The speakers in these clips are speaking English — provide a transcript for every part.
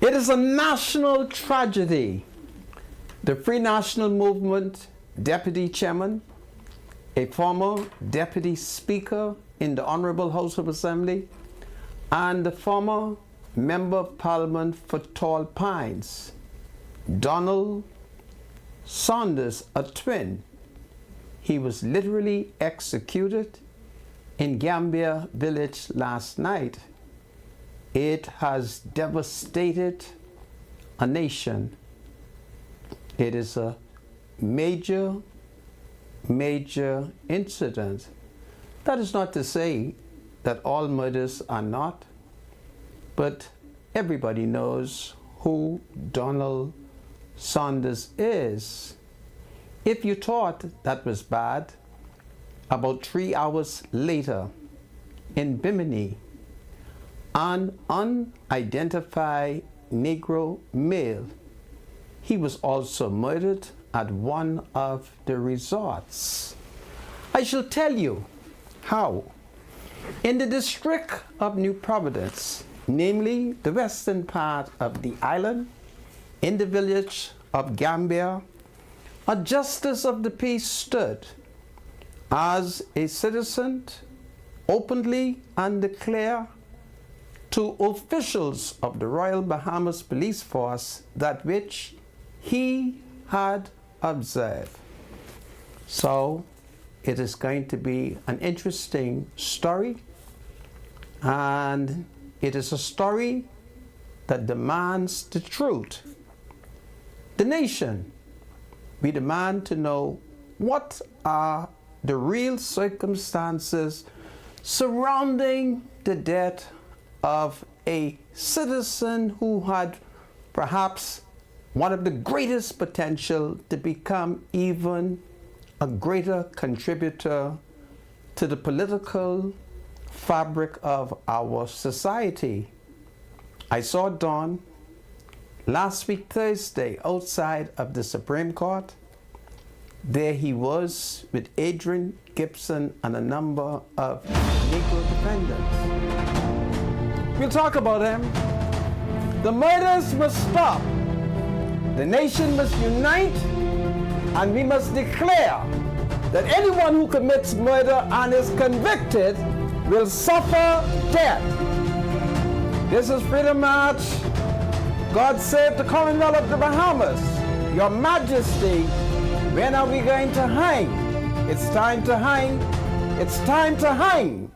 It is a national tragedy. The Free National Movement Deputy Chairman, a former Deputy Speaker in the Honorable House of Assembly, and the former Member of Parliament for Tall Pines, Donald Saunders, a twin. He was literally executed in Gambia village last night. It has devastated a nation. It is a major incident. That is not to say that all murders are not, but everybody knows who Donald Saunders is. If you thought that was bad, about 3 hours later in Bimini, an unidentified Negro male, he was also murdered at one of the resorts. I shall tell you how. In the district of New Providence, namely the western part of the island, in the village of Gambia, a justice of the peace stood as a citizen openly and declared to officials of the Royal Bahamas Police Force that which he had observed. So it is going to be an interesting story, and it is a story that demands the truth. The nation, we demand to know what are the real circumstances surrounding the death of a citizen who had perhaps one of the greatest potential to become even a greater contributor to the political fabric of our society. I saw Don last week Thursday outside of the Supreme Court. There he was with Adrian Gibson and a number of Negro defendants. We'll talk about him. The murders must stop. The nation must unite, and we must declare that anyone who commits murder and is convicted will suffer death. This is Freedom March. God save the Commonwealth of the Bahamas. Your Majesty, when are we going to hang? It's time to hang. It's time to hang.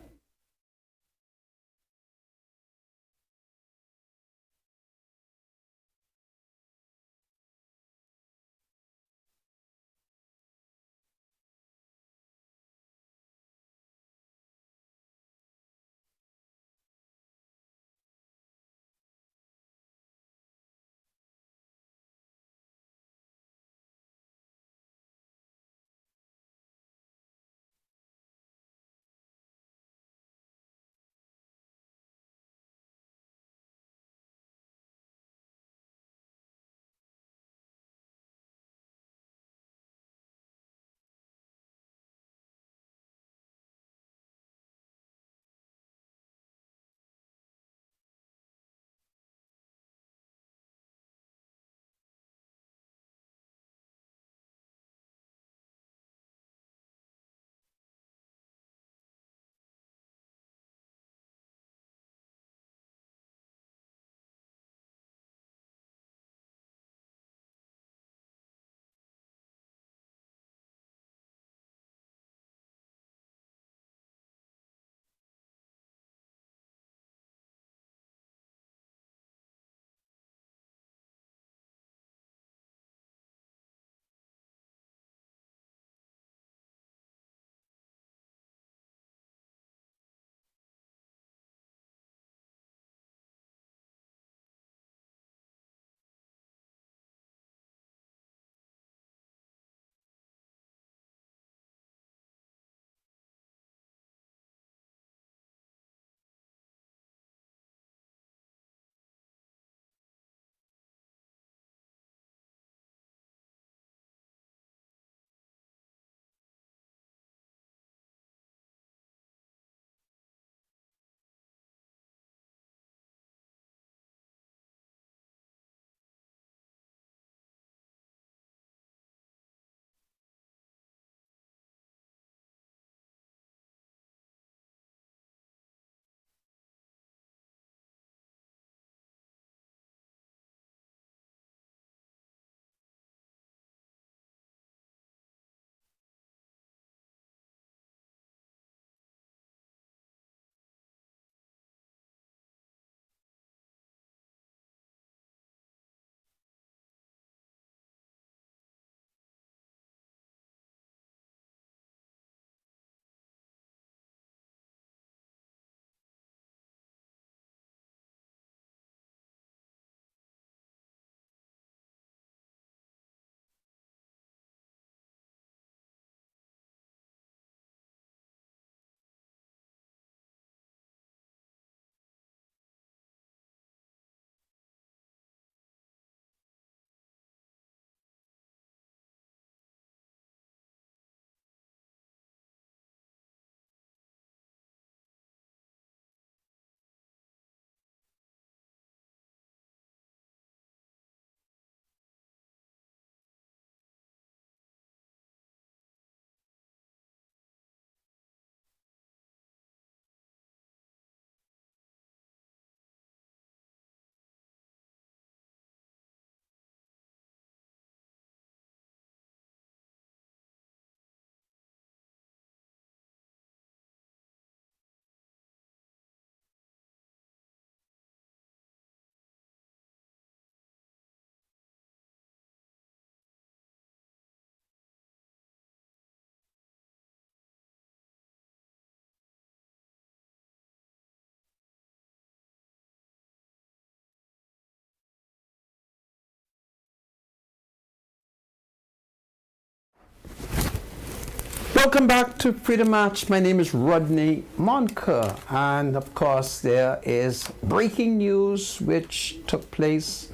Welcome back to Freedom Match. My name is Rodney Monker, and of course there is breaking news which took place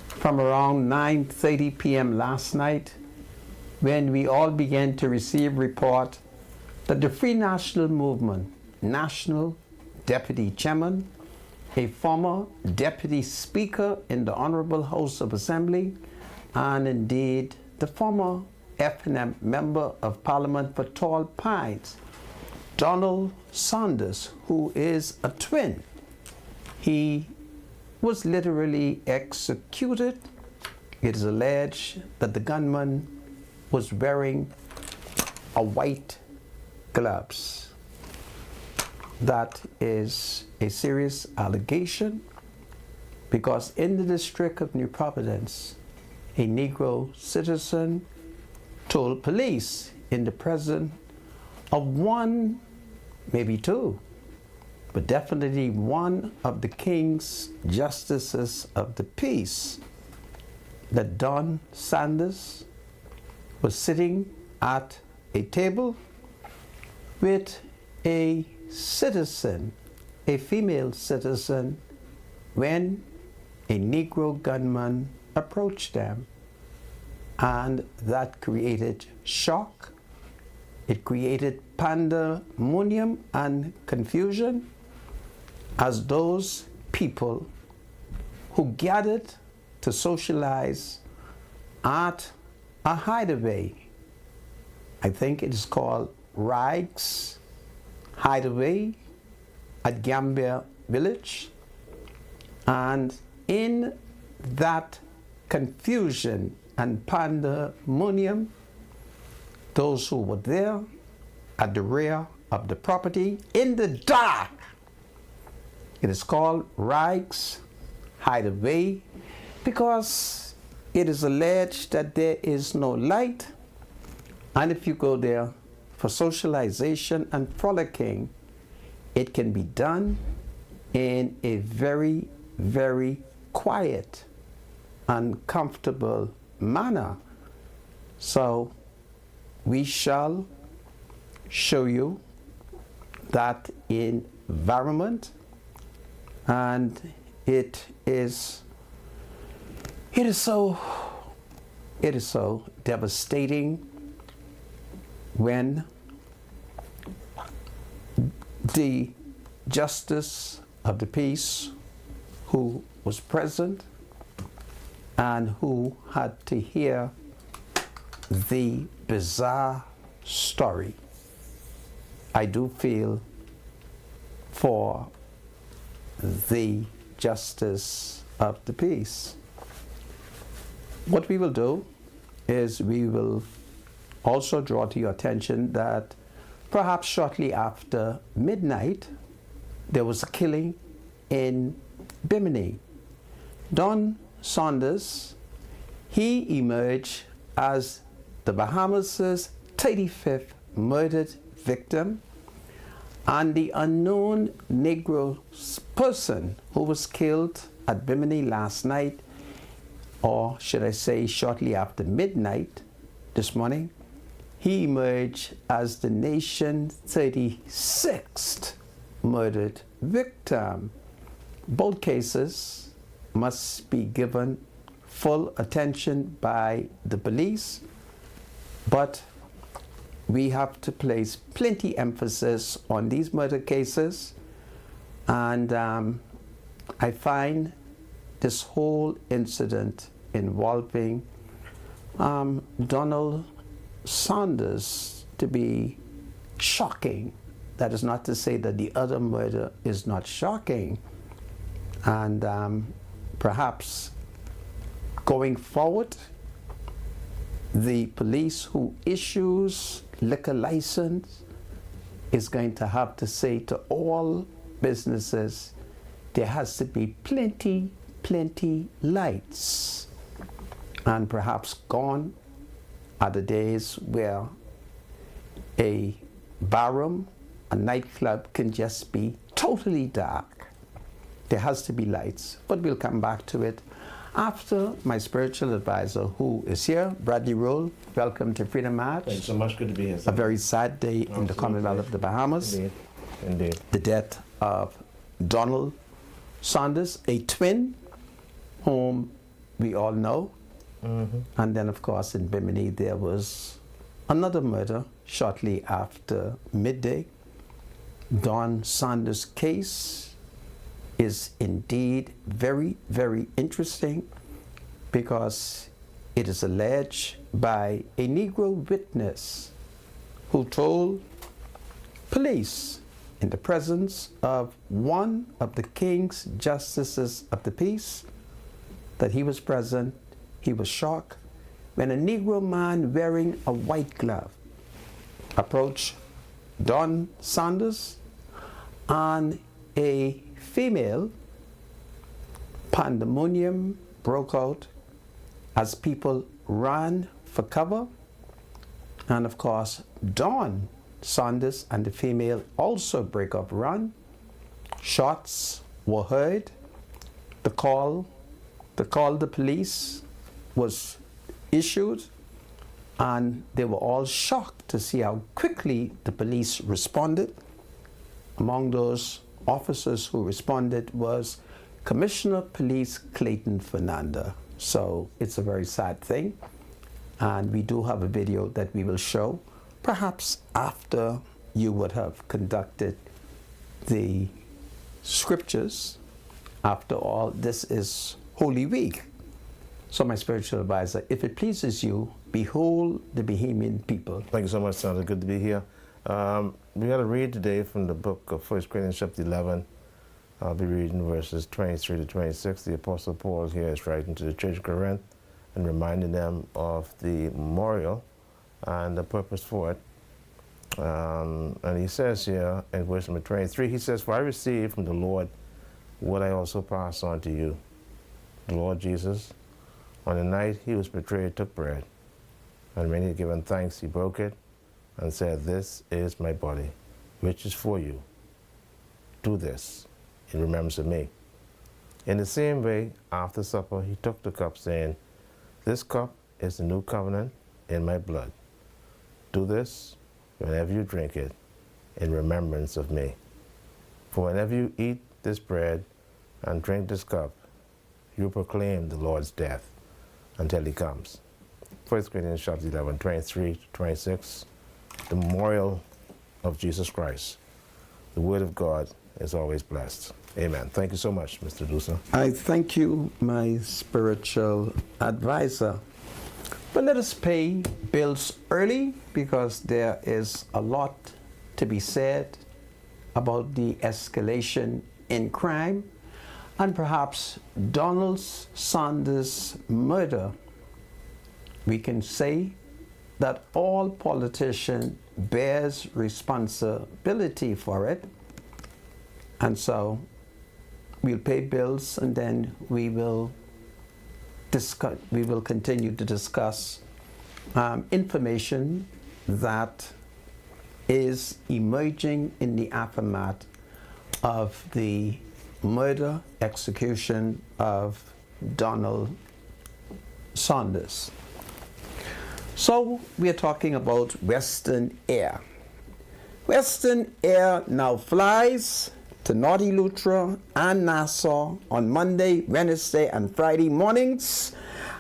from around 9:30 p.m. last night, when we all began to receive report that the Free National Movement National Deputy Chairman, a former Deputy Speaker in the Honorable House of Assembly, and indeed the former FNM Member of Parliament for Tall Pines, Donald Saunders, who is a twin. He was literally executed. It is alleged that the gunman was wearing a white gloves. That is a serious allegation, because in the district of New Providence, a Negro citizen told police in the presence of one, maybe two, but definitely one of the King's Justices of the Peace, that Don Sanders was sitting at a table with a citizen, a female citizen, when a Negro gunman approached them. And that created shock. It created pandemonium and confusion, as those people who gathered to socialize at a hideaway, I think it is called Rags Hideaway at Gambia Village, and in that confusion and pandemonium, those who were there at the rear of the property in the dark, it is called Rags Hideaway because it is alleged that there is no light, and if you go there for socialization and frolicking, it can be done in a very, very quiet and comfortable manner. So we shall show you that environment, and it is so devastating when the Justice of the Peace, who was present and who had to hear the bizarre story, I do feel for the Justice of the Peace. What we will do is we will also draw to your attention that perhaps shortly after midnight, there was a killing in Bimini. Don Saunders, he emerged as the Bahamas' 35th murdered victim, and the unknown Negro person who was killed at Bimini last night, or should I say shortly after midnight this morning, he emerged as the nation's 36th murdered victim. Both cases must be given full attention by the police, but we have to place plenty emphasis on these murder cases, and I find this whole incident involving Donald Saunders to be shocking. That is not to say that the other murder is not shocking, and perhaps going forward, the police who issues liquor license is going to have to say to all businesses, there has to be plenty lights, and perhaps gone are the days where a barroom, a nightclub can just be totally dark. There has to be lights, but we'll come back to it. After my spiritual advisor, who is here, Bradley Roll, welcome to Freedom March. Thanks so much. Good to be here. A very sad day in the Commonwealth of the Bahamas. Indeed. Indeed. The death of Donald Saunders, a twin, whom we all know. And then, of course, in Bimini, there was another murder shortly after midday. Don Saunders' case is indeed very, very interesting because it is alleged by a Negro witness who told police in the presence of one of the King's Justices of the Peace that he was present. He was shocked when a Negro man wearing a white glove approached Don Saunders, and a female pandemonium broke out as people ran for cover. And of course, Don Saunders and the female also break up run. Shots were heard. The call the police was issued, and they were all shocked to see how quickly the police responded. Among those officers who responded was Commissioner of Police Clayton Fernanda. So it's a very sad thing, and we do have a video that we will show, perhaps after you would have conducted the scriptures. After all, this is Holy Week. So my spiritual advisor, if it pleases you, behold the Bahamian people. Thank you so much, Sandra. Good to be here. We got to read today from the book of 1 Corinthians chapter 11. I'll be reading verses 23 to 26. The Apostle Paul here is writing to the Church of Corinth and reminding them of the memorial and the purpose for it. And he says here in verse number 23, he says, "For I received from the Lord what I also pass on to you. The Lord Jesus, on the night he was betrayed, took bread, and when he had given thanks, he broke it and said, 'This is my body, which is for you. Do this in remembrance of me.' In the same way, after supper, he took the cup, saying, 'This cup is the new covenant in my blood. Do this whenever you drink it in remembrance of me. For whenever you eat this bread and drink this cup, you proclaim the Lord's death until he comes.'" 1 Corinthians chapter 11, 23 to 26, the memorial of Jesus Christ. The word of God is always blessed. Amen. Thank you so much, Mr. Dusa. I thank you, my spiritual advisor. But let us pay bills early, because there is a lot to be said about the escalation in crime and perhaps Donald Saunders' murder. We can say that all politicians bears responsibility for it, and so we'll pay bills, and then we will continue to discuss information that is emerging in the aftermath of the murder, execution of Donald Saunders. So we are talking about Western Air. Western Air now flies to North Eleuthera and Nassau on Monday, Wednesday, and Friday mornings,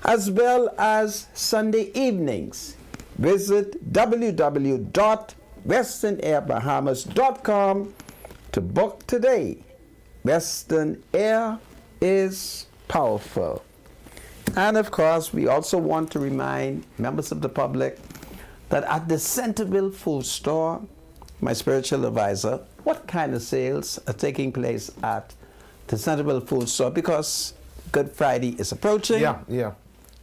as well as Sunday evenings. Visit www.westernairbahamas.com to book today. Western Air is powerful. And of course, we also want to remind members of the public that at the Centerville Food Store, my spiritual advisor, what kind of sales are taking place at the Centerville Food Store? Because Good Friday is approaching. Yeah.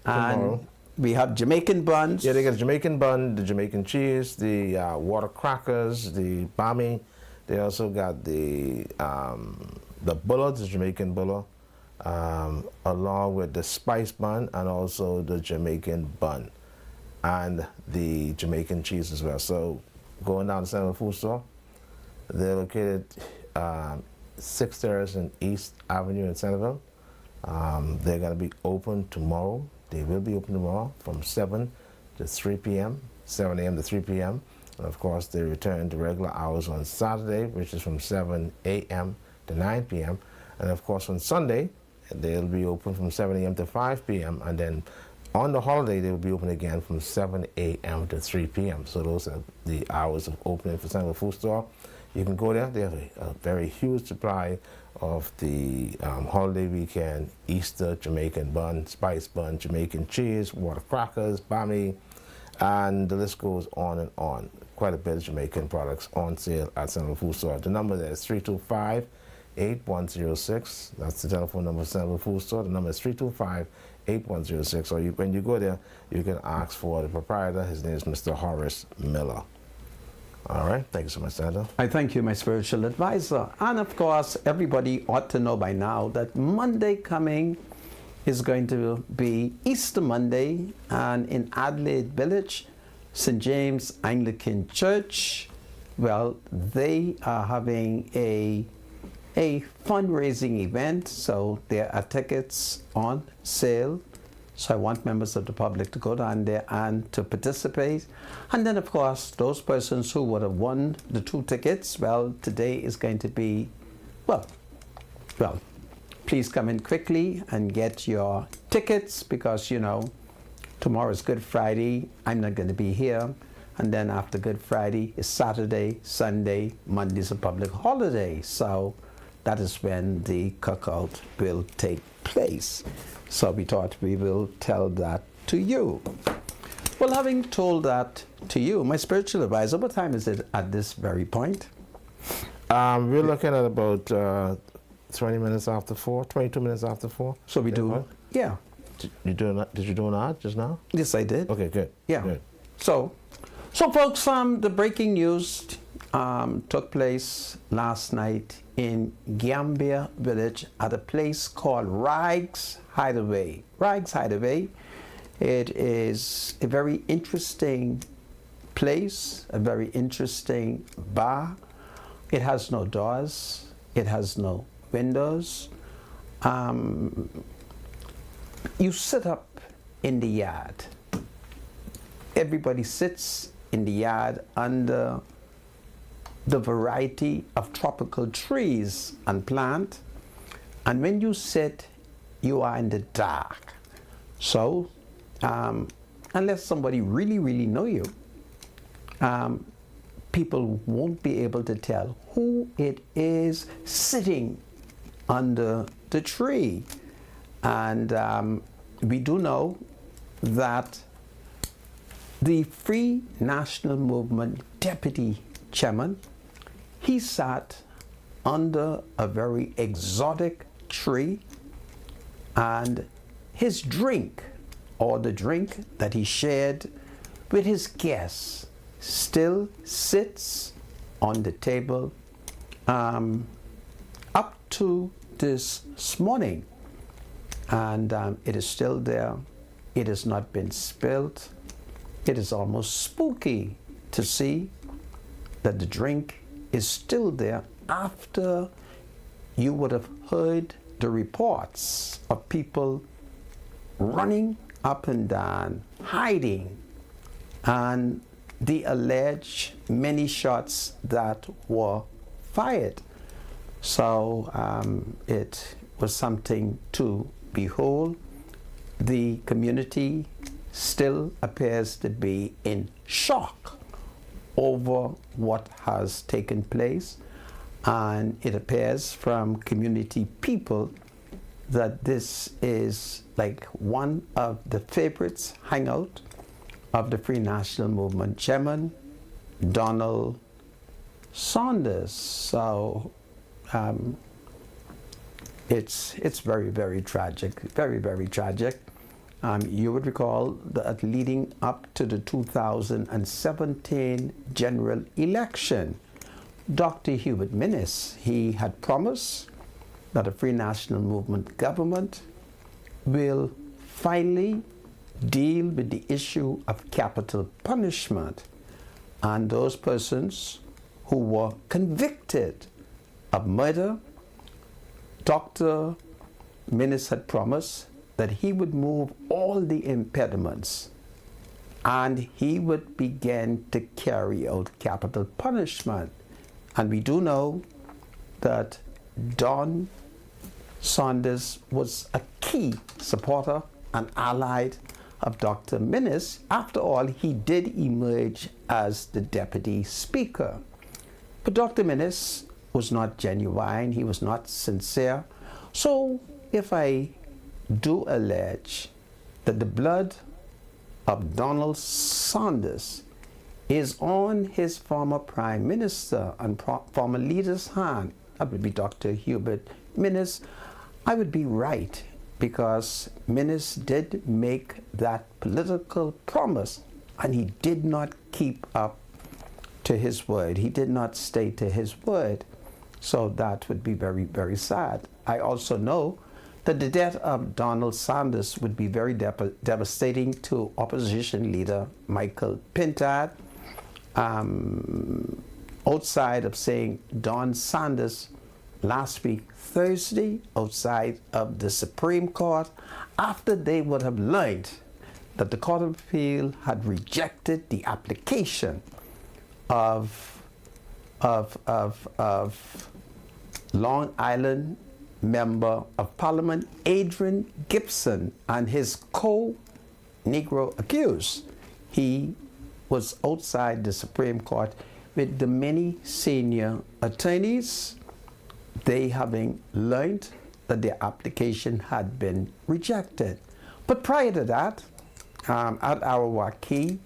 Tomorrow. And we have Jamaican buns. Yeah, they got Jamaican bun, the Jamaican cheese, the water crackers, the bami. They also got the bulla, the Jamaican bulla, along with the spice bun and also the Jamaican bun and the Jamaican cheese as well. So going down to Centerville Food Store, they're located 6 Terrace and East Avenue in Centerville. They're going to be open tomorrow. They will be open tomorrow from 7 to 3 p.m., 7 a.m. to 3 p.m. And of course, they return to regular hours on Saturday, which is from 7 a.m. to 9 p.m. And of course, on Sunday, they'll be open from 7 a.m. to 5 p.m. And then on the holiday, they will be open again from 7 a.m. to 3 p.m. So those are the hours of opening for Central Food Store. You can go there. They have a very huge supply of the holiday weekend, Easter, Jamaican bun, spice bun, Jamaican cheese, water crackers, bami, and the list goes on and on. Quite a bit of Jamaican products on sale at Central Food Store. The number there is 325-8106. That's the telephone number of Central Food Store. The number is 325-8106. Or when you go there, you can ask for the proprietor. His name is Mr. Horace Miller. All right. Thank you so much, Sandra. I thank you, my spiritual advisor. And of course, everybody ought to know by now that Monday coming is going to be Easter Monday, and in Adelaide Village, St. James Anglican Church, well, they are having a fundraising event, so there are tickets on sale. So I want members of the public to go down there and to participate. And then, of course, those persons who would have won the 2 tickets, well, today is going to be, well, please come in quickly and get your tickets, because, you know, tomorrow is Good Friday. I'm not going to be here. And then after Good Friday is Saturday, Sunday, Monday is a public holiday. So that is when the cookout will take place. So we thought we will tell that to you. Well, having told that to you, my spiritual advisor, what time is it at this very point? We're looking at about 20 minutes after 4, 22 minutes after 4. So we do, yeah. Did you do an ad just now? Yes, I did. Okay, good. Yeah. Good. So folks, the breaking news took place last night in Gambia Village at a place called Rags Hideaway. Rags Hideaway. It is a very interesting place, a very interesting bar. It has no doors. It has no windows. You sit up in the yard. Everybody sits in the yard under the variety of tropical trees and plant. And when you sit, you are in the dark. So, unless somebody really know you, people won't be able to tell who it is sitting under the tree. And we do know that the Free National Movement Deputy Chairman, he sat under a very exotic tree, and his drink, or the drink that he shared with his guests, still sits on the table up to this morning. And it is still there. It has not been spilled. It is almost spooky to see that the drink is still there after you would have heard the reports of people running up and down, hiding, and the alleged many shots that were fired. So it was something to behold. The community still appears to be in shock over what has taken place, and it appears from community people that this is like one of the favorites hangout of the Free National Movement Chairman, Donald Saunders. So it's very tragic, very tragic. You would recall that leading up to the 2017 general election, Dr. Hubert Minnis, he had promised that a Free National Movement government will finally deal with the issue of capital punishment, and those persons who were convicted of murder. Dr. Minnis had promised that he would move all the impediments and he would begin to carry out capital punishment. And we do know that Don Saunders was a key supporter and ally of Dr. Minnis. After all, he did emerge as the deputy speaker. But Dr. Minnis was not genuine, he was not sincere. So if I do allege that the blood of Donald Saunders is on his former prime minister and former leader's hand, that would be Dr. Hubert Minnis, I would be right, because Minnis did make that political promise and he did not keep up to his word. He did not stay to his word. So that would be very, very sad. I also know that the death of Donald Saunders would be very devastating to opposition leader Michael Pintard. Outside of saying Don Saunders last week, Thursday, outside of the Supreme Court, after they would have learned that the Court of Appeal had rejected the application of Long Island Member of Parliament Adrian Gibson and his co-Negro accused. He was outside the Supreme Court with the many senior attorneys, they having learned that their application had been rejected. But prior to that, at our Waukee,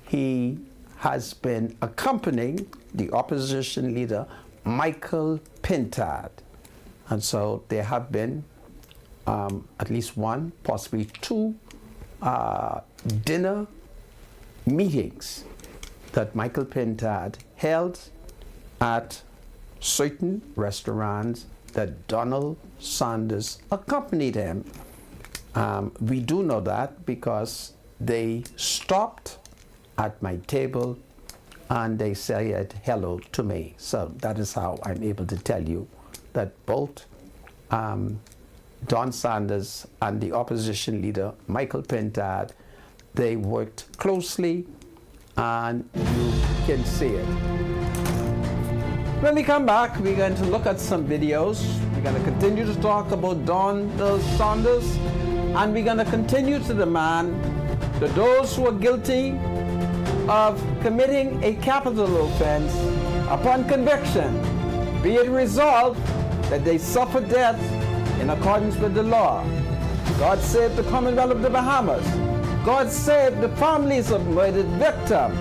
he has been accompanying the opposition leader, Michael Pintard. And so there have been at least one, possibly two dinner meetings that Michael Pintard held at certain restaurants that Donald Saunders accompanied him. We do know that because they stopped at my table and they said hello to me. So that is how I'm able to tell you that both Don Saunders and the opposition leader, Michael Pintard, they worked closely, and you can see it. When we come back, we're going to look at some videos. We're going to continue to talk about Donald Saunders, and we're going to continue to demand that those who are guilty of committing a capital offense upon conviction, be it resolved that they suffer death in accordance with the law. God save the Commonwealth of the Bahamas. God save the families of murdered victims.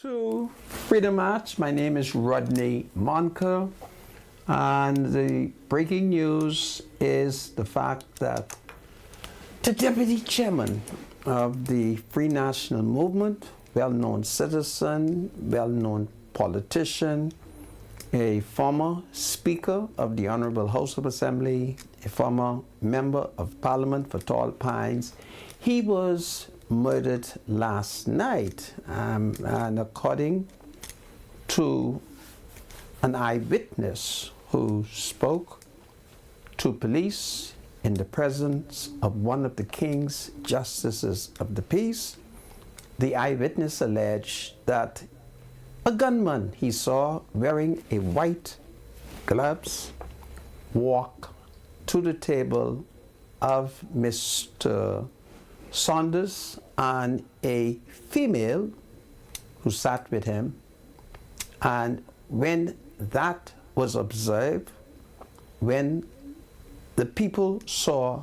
To Freedom March, my name is Rodney Monker, and the breaking news is the fact that the deputy chairman of the Free National Movement, well-known citizen, well-known politician, a former Speaker of the Honorable House of Assembly, a former Member of Parliament for Tall Pines, he was murdered last night, and according to an eyewitness who spoke to police in the presence of one of the King's Justices of the Peace, the eyewitness alleged that a gunman he saw wearing a white gloves walk to the table of Mr. Saunders and a female who sat with him, and when that was observed, when the people saw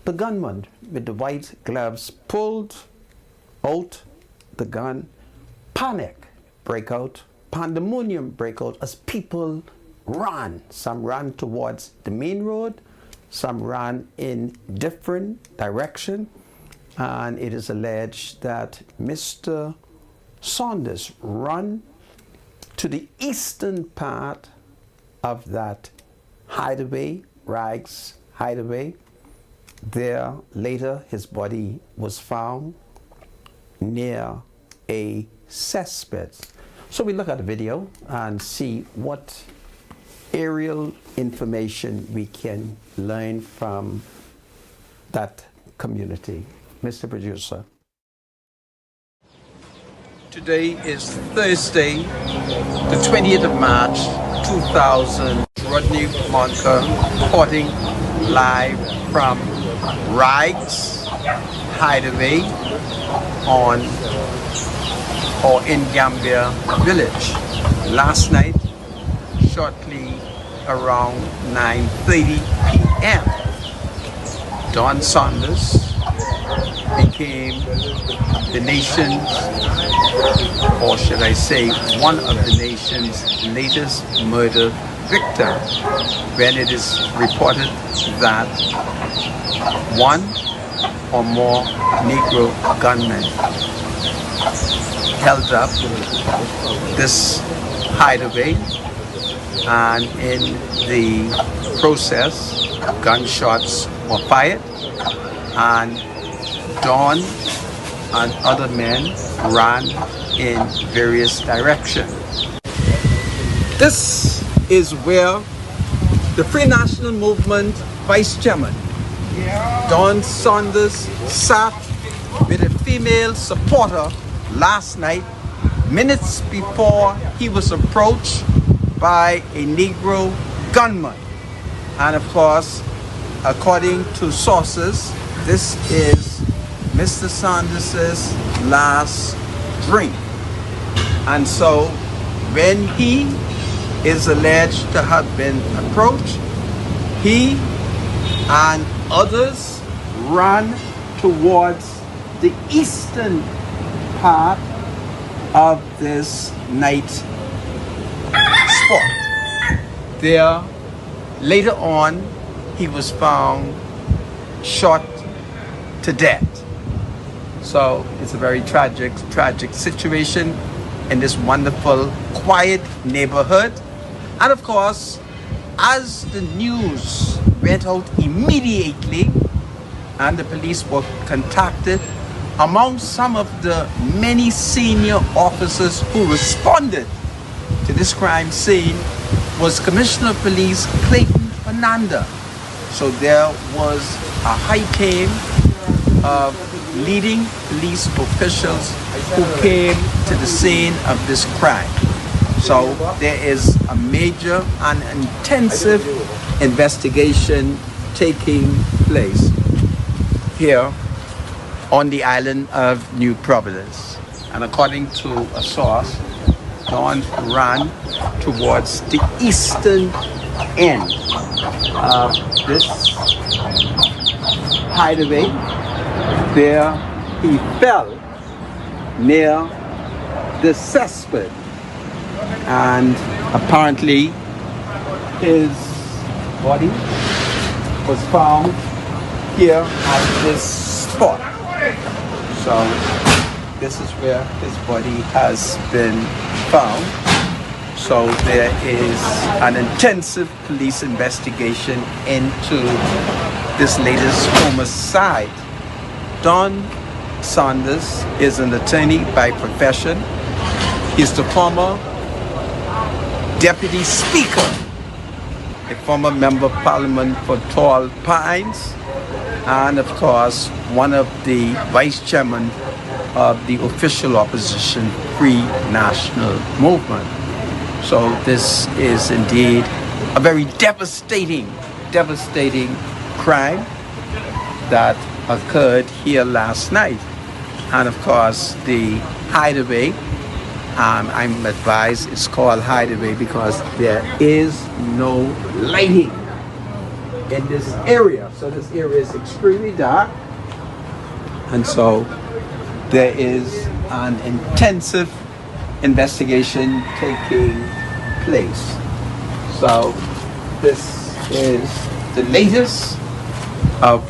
the gunman with the white gloves pulled out the gun, panic break out, pandemonium break out as people ran. Some ran towards the main road, some ran in different direction. And it is alleged that Mr. Saunders ran to the eastern part of that hideaway, Rags hideaway. There, later, his body was found near a cesspit. So we look at the video and see what aerial information we can learn from that community. Mr. Producer. Today is Thursday, the 20th of March, 2000. Rodney Monker reporting live from Rags Hideaway on or in Gambia Village. Last night, shortly around 9:30 p.m., Don Saunders became the nation's, or should I say, one of the nation's latest murder victim, when it is reported that one or more Negro gunmen held up this hideaway, and in the process, gunshots were fired, and Don and other men ran in various directions. This is where the Free National Movement Vice Chairman, Don Saunders, sat with a female supporter last night, minutes before he was approached by a Negro gunman. And of course, according to sources, this is Mr. Saunders' last drink. And so when he is alleged to have been approached, he and others ran towards the eastern part of this night spot. There, later on, he was found shot to death. So it's a very tragic situation in this wonderful, quiet neighborhood. And of course, as the news went out immediately and the police were contacted, among some of the many senior officers who responded to this crime scene was Commissioner of Police Clayton Fernanda. So there was a high team of leading police officials who came to the scene of this crime. So there is a major and intensive investigation taking place here on the island of New Providence. And according to a source, Don ran towards the eastern end of this hideaway. There he fell near this cesspit, and apparently his body was found here at this spot. So this is where his body has been found. So there is an intensive police investigation into this latest homicide. Don Saunders is an attorney by profession. He's the former Deputy Speaker, a former Member of Parliament for Tall Pines, and of course one of the Vice Chairman of the official opposition Free National Movement. So this is indeed a very devastating crime that occurred here last night. And of course the hideaway, I'm advised it's called hideaway because there is no lighting in this area. So this area is extremely dark, and so there is an intensive investigation taking place. So this is the latest of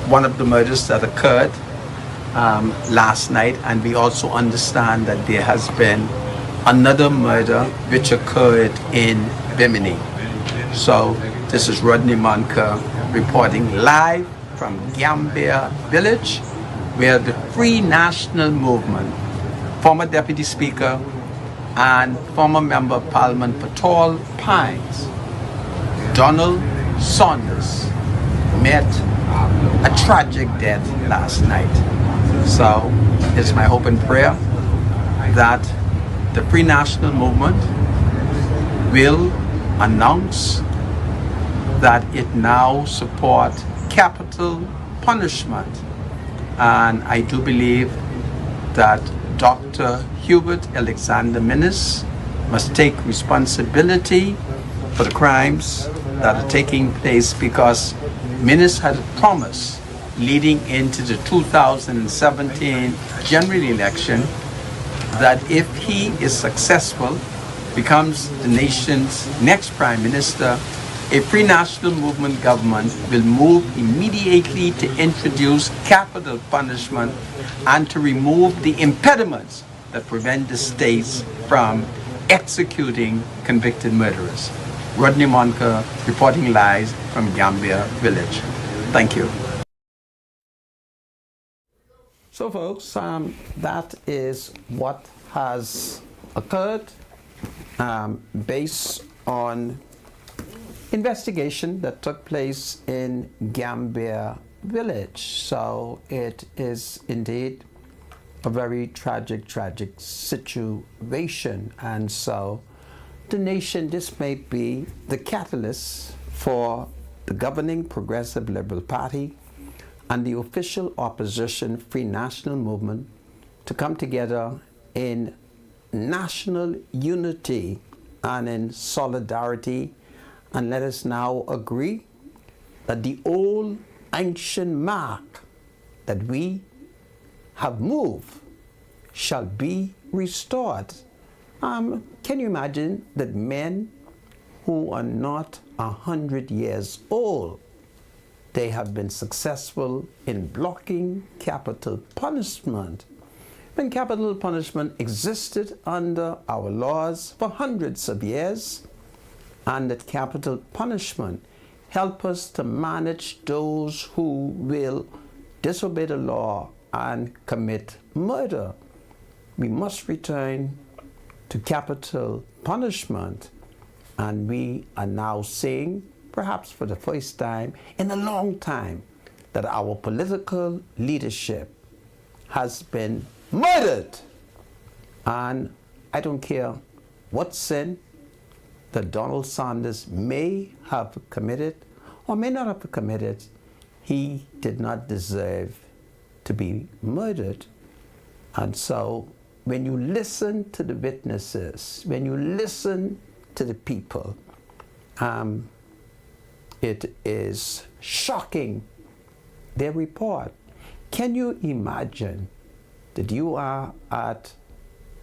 one of the murders that occurred last night, and we also understand that there has been another murder which occurred in Bimini. So this is Rodney Monka reporting live from Gambia Village, where the Free National Movement, former Deputy Speaker and former Member of Parliament for Tall Pines, Donald Saunders, met a tragic death last night. So it's my hope and prayer that the Free National Movement will announce that it now supports capital punishment. And I do believe that Dr. Hubert Alexander Minnis must take responsibility for the crimes that are taking place, because Minnis had a promise leading into the 2017 general election that if he is successful, becomes the nation's next prime minister, a Free National Movement government will move immediately to introduce capital punishment and to remove the impediments that prevent the states from executing convicted murderers. Rodney Monka reporting live from Gambia Village. Thank you. So folks, that is what has occurred based on investigation that took place in Gambia Village. So it is indeed a very tragic situation. And so the nation, this may be the catalyst for the governing Progressive Liberal Party and the official opposition Free National Movement to come together in national unity and in solidarity. And let us now agree that the old ancient mark that we have moved shall be restored. Can you imagine that men who are not 100 years old, they have been successful in blocking capital punishment, when capital punishment existed under our laws for hundreds of years, and that capital punishment help us to manage those who will disobey the law and commit murder. We must return to capital punishment, and we are now seeing, perhaps for the first time in a long time, that our political leadership has been murdered. And I don't care what sin that Donald Saunders may have committed or may not have committed, he did not deserve to be murdered. And so when you listen to the witnesses, when you listen to the people, it is shocking, their report. Can you imagine that you are at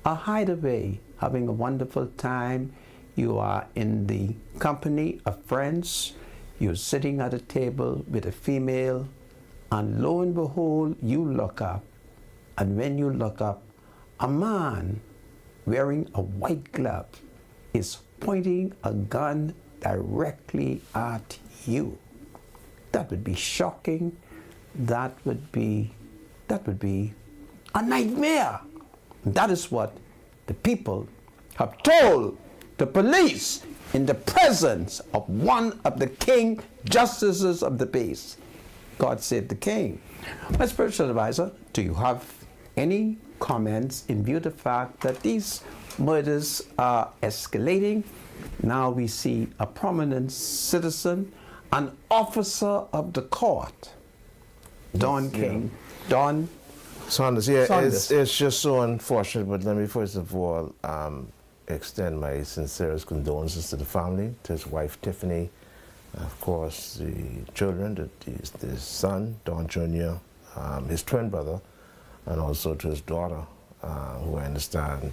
a hideaway, having a wonderful time. You are in the company of friends. You're sitting at a table with a female, and lo and behold, you look up. And when you look up, a man wearing a white glove is pointing a gun directly at you. That would be shocking. That would be a nightmare. That is what the people have told the police in the presence of one of the king justices of the peace. God save the king. My spiritual advisor, do you have any comments in view of the fact that these murders are escalating? Now we see a prominent citizen, an officer of the court, Don King, Don Saunders. Yeah, Saunders. It's just so unfortunate, but let me first of all extend my sincerest condolences to the family, to his wife Tiffany, of course the children, his son, Don Jr., his twin brother, and also to his daughter, who I understand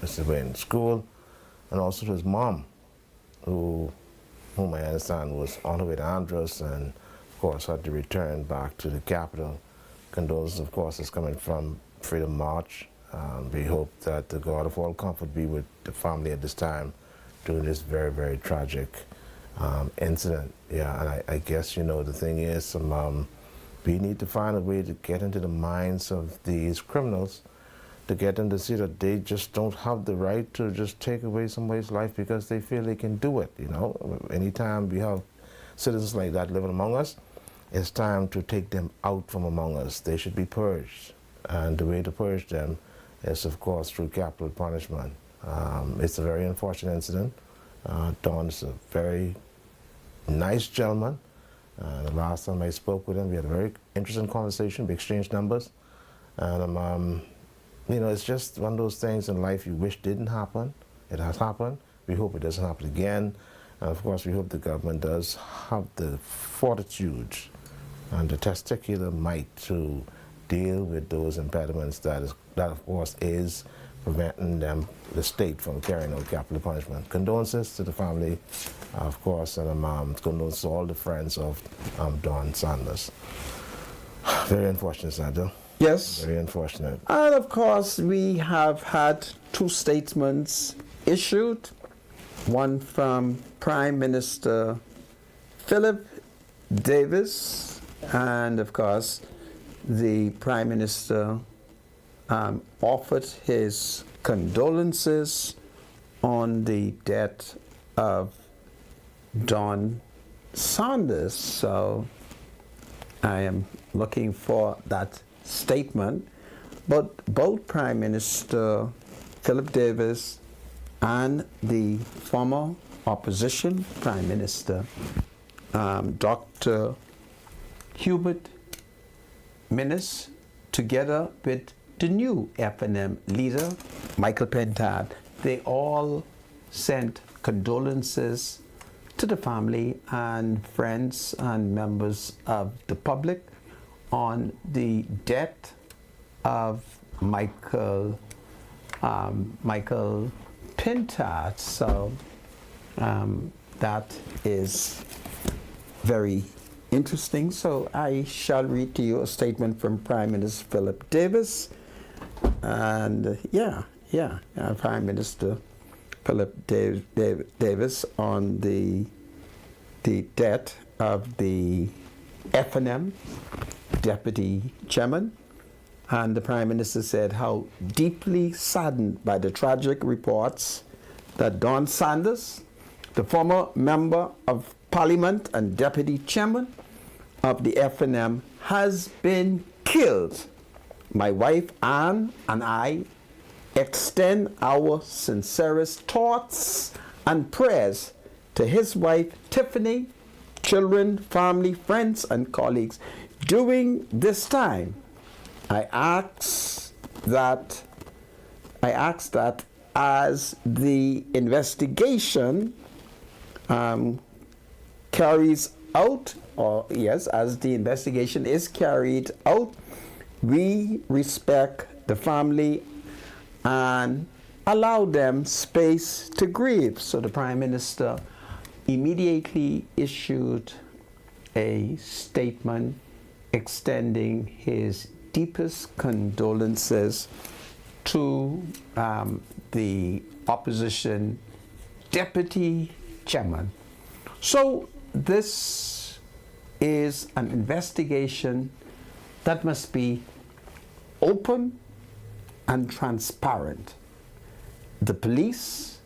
is away in school, and also to his mom, whom I understand was on her way to Andros and, of course, had to return back to the capital. Condolences, of course, is coming from Freedom March. We hope that the God of all comfort be with the family at this time during this very, very tragic incident. Yeah, and I guess, you know, the thing is, we need to find a way to get into the minds of these criminals, to get them to see that they just don't have the right to just take away somebody's life because they feel they can do it, you know. Anytime we have citizens like that living among us, it's time to take them out from among us. They should be purged. And the way to purge them is, of course, through capital punishment. It's a very unfortunate incident. Don is a very nice gentleman. The last time I spoke with him, we had a very interesting conversation. We exchanged numbers. And, you know, it's just one of those things in life you wish didn't happen. It has happened. We hope it doesn't happen again. And, of course, we hope the government does have the fortitude and the testicular might to deal with those impediments that of course, is preventing the state from carrying out capital punishment. Condolences to the family, of course, and condolences to all the friends of Don Saunders. Very unfortunate, Sandra. Yes. Very unfortunate. And of course, we have had two statements issued, one from Prime Minister Philip Davis, and of course, the Prime Minister offered his condolences on the death of Don Saunders. So I am looking for that statement. But both Prime Minister Philip Davis and the former opposition Prime Minister, Dr. Hubert Minnis, together with the new FNM leader, Michael Pentad, they all sent condolences to the family and friends and members of the public on the death of Michael Pentad. So that is very interesting. So I shall read to you a statement from Prime Minister Philip Davis. And Prime Minister Philip Davis on the death of the FNM deputy chairman. And the Prime Minister said how deeply saddened by the tragic reports that Don Saunders, the former member of Parliament and deputy chairman of the FNM, has been killed. My wife Anne and I extend our sincerest thoughts and prayers to his wife Tiffany, children, family, friends, and colleagues. During this time, I ask that as the investigation carries out, as the investigation is carried out, we respect the family and allow them space to grieve. So the Prime Minister immediately issued a statement extending his deepest condolences to the opposition deputy chairman. So this is an investigation that must be open and transparent. The police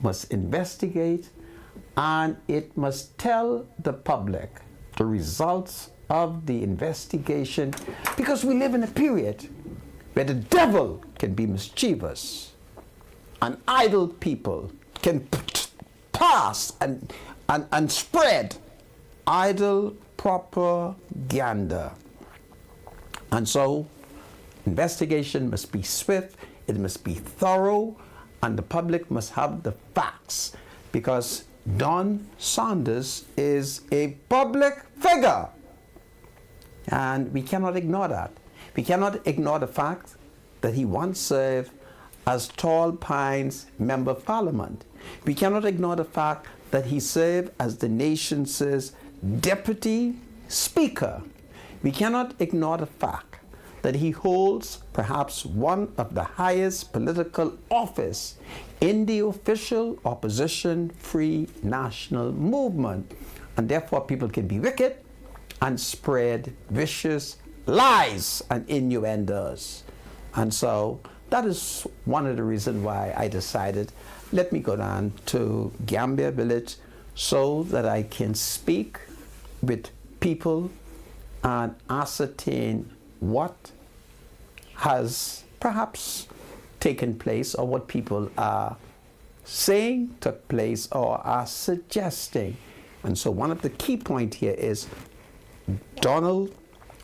must investigate, and it must tell the public the results of the investigation, because we live in a period where the devil can be mischievous and idle people can pass and spread idle propaganda. And so investigation must be swift, it must be thorough, and the public must have the facts, because Don Sanders is a public figure. And we cannot ignore that. We cannot ignore the fact that he once served as Tall Pines Member of Parliament. We cannot ignore the fact that he served as the nation's Deputy Speaker. We cannot ignore the fact that he holds perhaps one of the highest political office in the official opposition Free National Movement. And therefore people can be wicked and spread vicious lies and innuendos. And so that is one of the reasons why I decided, let me go down to Gambia Village so that I can speak with people and ascertain what has perhaps taken place, or what people are saying took place or are suggesting. And so one of the key points here is Donald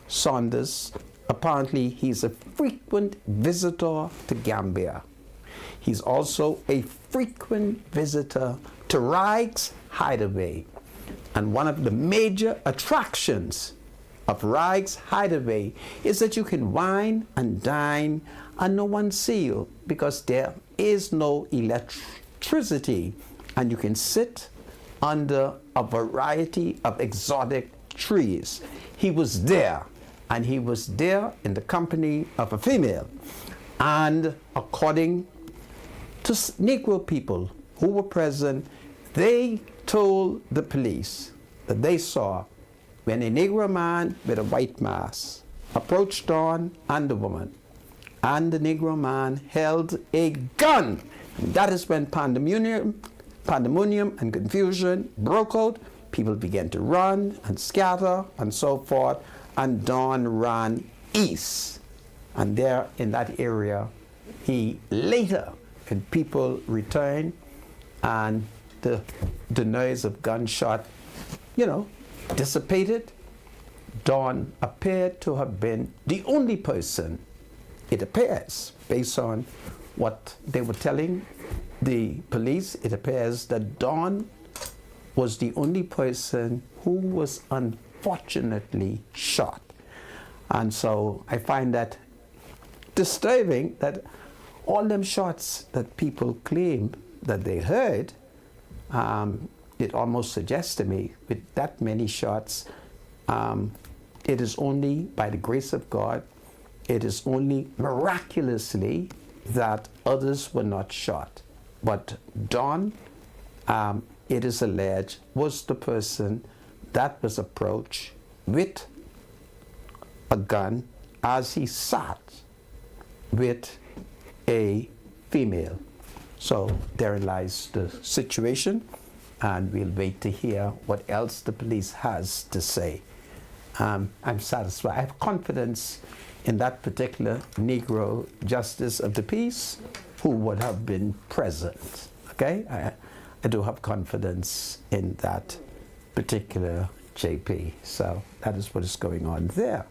Sanders, apparently he's a frequent visitor to Gambia. He's also a frequent visitor to Raig's Hideaway. And one of the major attractions of Raig's Hideaway is that you can wine and dine and no one see you, because there is no electricity, and you can sit under a variety of exotic trees. He was there, and he was there in the company of a female. And according to Negro people who were present, they told the police that they saw when a Negro man with a white mask approached Dawn and the woman, and the Negro man held a gun. And that is when pandemonium and confusion broke out. People began to run and scatter and so forth, and Dawn ran east. And there in that area, he later, when people returned and the noise of gunshot, dissipated, Dawn appeared to have been the only person, it appears, based on what they were telling the police, it appears that Dawn was the only person who was unfortunately shot. And so I find that disturbing, that all them shots that people claim that they heard, it almost suggests to me, with that many shots, it is only by the grace of God, it is only miraculously that others were not shot. But Dawn, it is alleged, was the person that was approached with a gun as he sat with a female. So therein lies the situation, and we'll wait to hear what else the police has to say. I'm satisfied. I have confidence in that particular Negro Justice of the Peace who would have been present. Okay? I do have confidence in that particular JP. So that is what is going on there.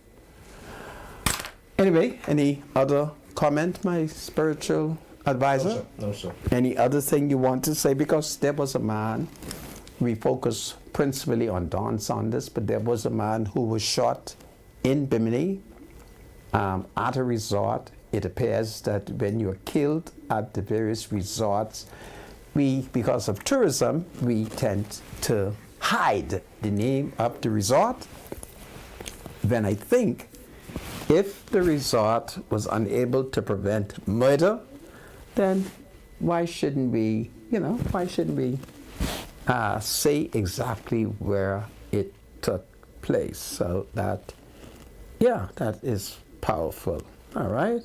Anyway, any other comment, my spiritual advisor? No, sir. Any other thing you want to say? Because there was a man, we focus principally on Don Sanders, but there was a man who was shot in Bimini at a resort it appears that when you're killed at the various resorts, because of tourism, we tend to hide the name of the resort. Then I think if the resort was unable to prevent murder, then why shouldn't we say exactly where it took place? So that is powerful. All right.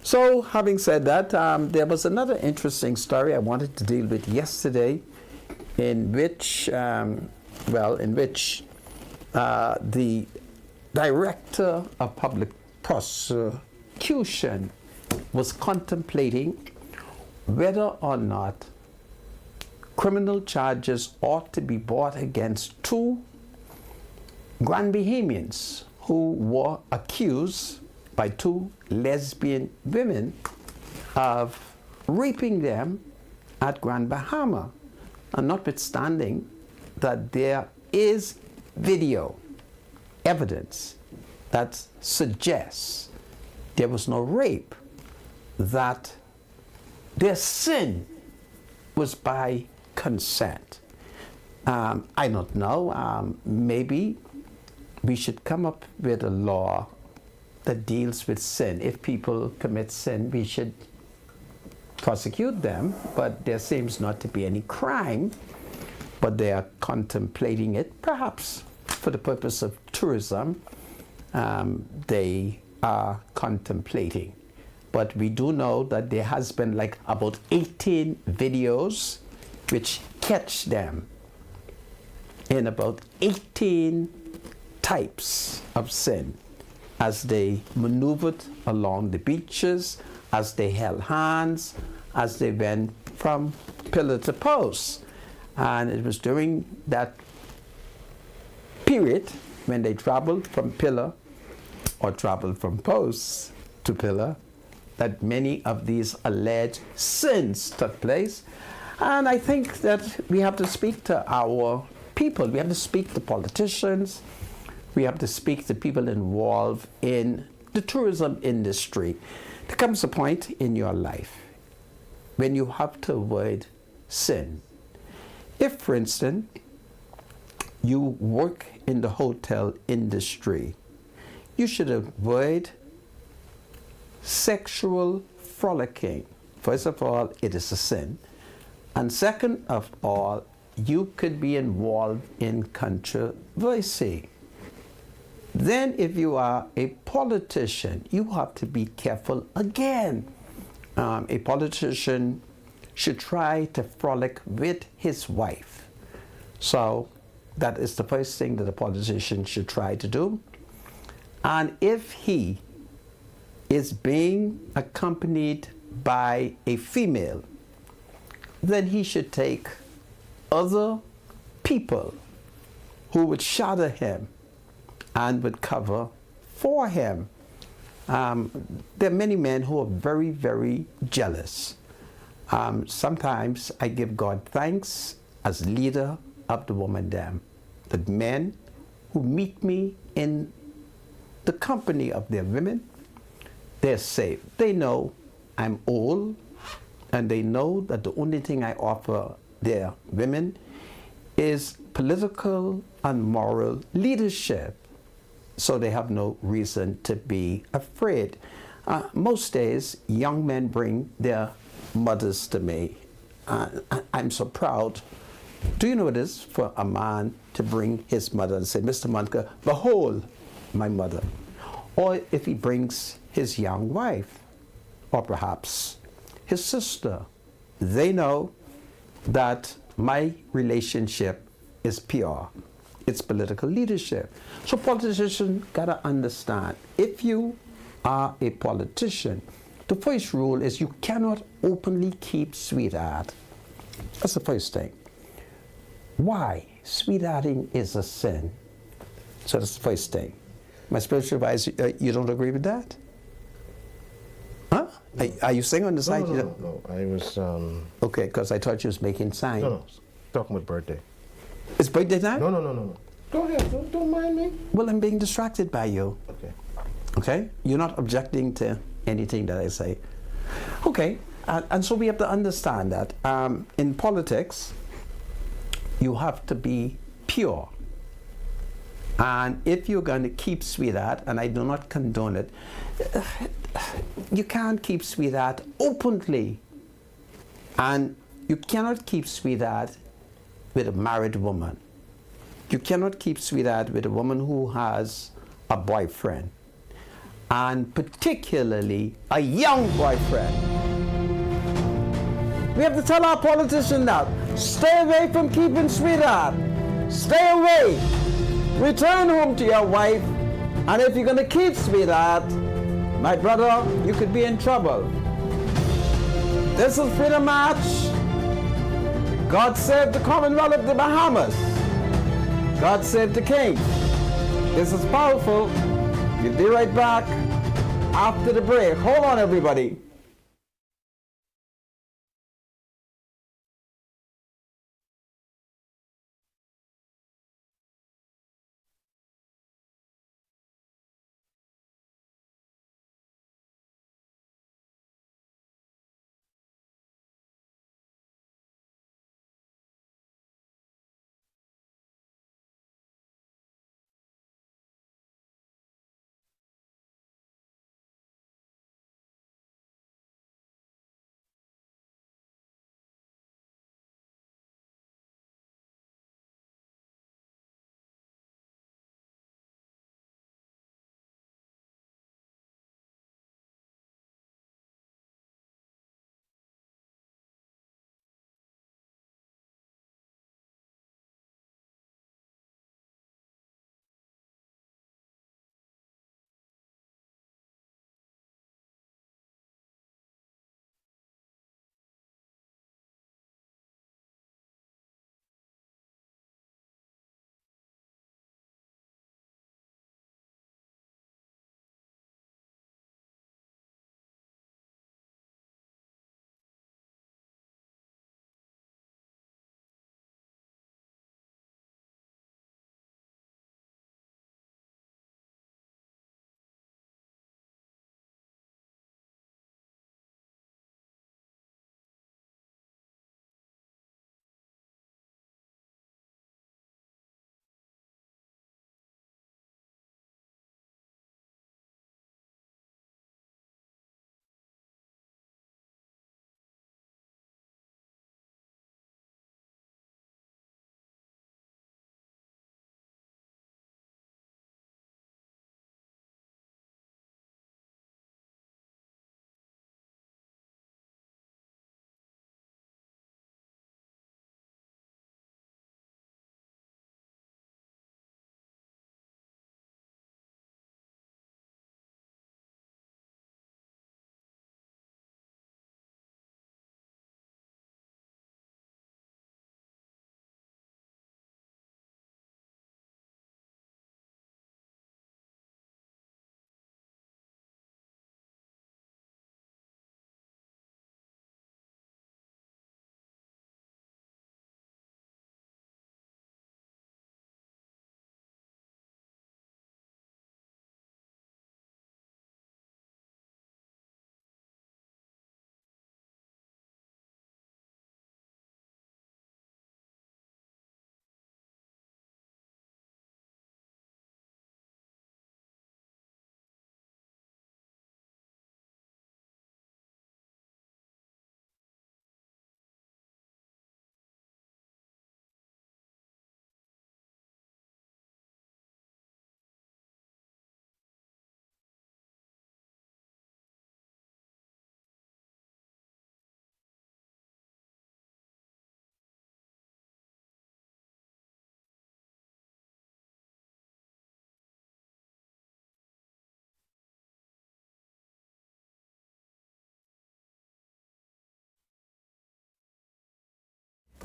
So having said that, there was another interesting story I wanted to deal with yesterday, in which the director of public prosecution was contemplating whether or not criminal charges ought to be brought against two Grand Bahamians who were accused by two lesbian women of raping them at Grand Bahama. And notwithstanding that there is video evidence that suggests there was no rape, that their sin was by consent. I don't know, maybe we should come up with a law that deals with sin. If people commit sin, we should prosecute them, but there seems not to be any crime, but they are contemplating it, perhaps for the purpose of tourism. They are contemplating. But we do know that there has been like about 18 videos which catch them in about 18 types of sin as they maneuvered along the beaches, as they held hands, as they went from pillar to post. And it was during that period when they traveled from pillar or traveled from post to pillar that many of these alleged sins took place. And I think that we have to speak to our people. We have to speak to politicians. We have to speak to people involved in the tourism industry. There comes a point in your life when you have to avoid sin. If, for instance, you work in the hotel industry, you should avoid sexual frolicking. First of all, it is a sin. And second of all, you could be involved in controversy. Then if you are a politician, you have to be careful again. A politician should try to frolic with his wife. So that is the first thing that a politician should try to do. And if he is being accompanied by a female, then he should take other people who would shadow him and would cover for him. There are many men who are very, very jealous. Sometimes I give God thanks as leader of the woman them, that men who meet me in the company of their women, they're safe. They know I'm old, and they know that the only thing I offer their women is political and moral leadership. So they have no reason to be afraid. Most days, young men bring their mothers to me. I'm so proud. Do you know what it is for a man to bring his mother and say, Mr. Munker, behold my mother? Or if he brings his young wife, or perhaps his sister, they know that my relationship is pure. It's political leadership. So politicians gotta understand, if you are a politician, the first rule is you cannot openly keep sweetheart. That's the first thing. Why? Sweethearting is a sin. So that's the first thing. My spiritual advisor, you don't agree with that? Huh? Are you saying on the side? No. I was... Okay, because I thought you was making sign. No. Talking about birthday. It's birthday time? No. Go ahead. Don't mind me. Well, I'm being distracted by you. Okay. Okay? You're not objecting to anything that I say. Okay, and so we have to understand that in politics, you have to be pure. And if you're going to keep sweetheart, and I do not condone it, you can't keep sweetheart openly. And you cannot keep sweetheart with a married woman. You cannot keep sweetheart with a woman who has a boyfriend. And particularly a young boyfriend. We have to tell our politicians that. Stay away from keeping sweetheart. Stay away. Return home to your wife, and if you're going to keep sweetheart, my brother, you could be in trouble. This is Freedom March. God save the Commonwealth of the Bahamas. God save the King. This is powerful. We'll be right back after the break. Hold on, everybody.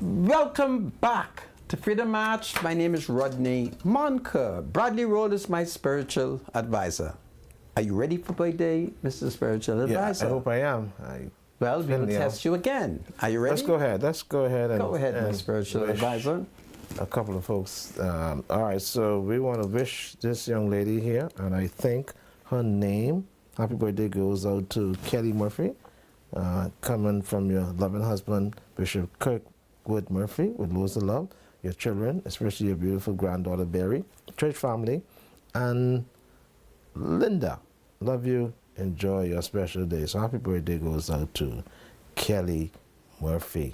Welcome back to Freedom March. My name is Rodney Monker. Bradley Roll is my spiritual advisor. Are you ready for my day, Mr. Spiritual Advisor? I hope I am. Well, we will test you again. Are you ready? Let's go ahead. And go ahead, my spiritual advisor. A couple of folks. All right, so we want to wish this young lady here, and I think her name Happy birthday goes out to Kelly Murphy, coming from your loving husband, Bishop Kirkwood Murphy, with loads of love. Your children, especially your beautiful granddaughter, Barry, church family, and Linda. Love you. Enjoy your special day. So happy birthday goes out to Kelly Murphy.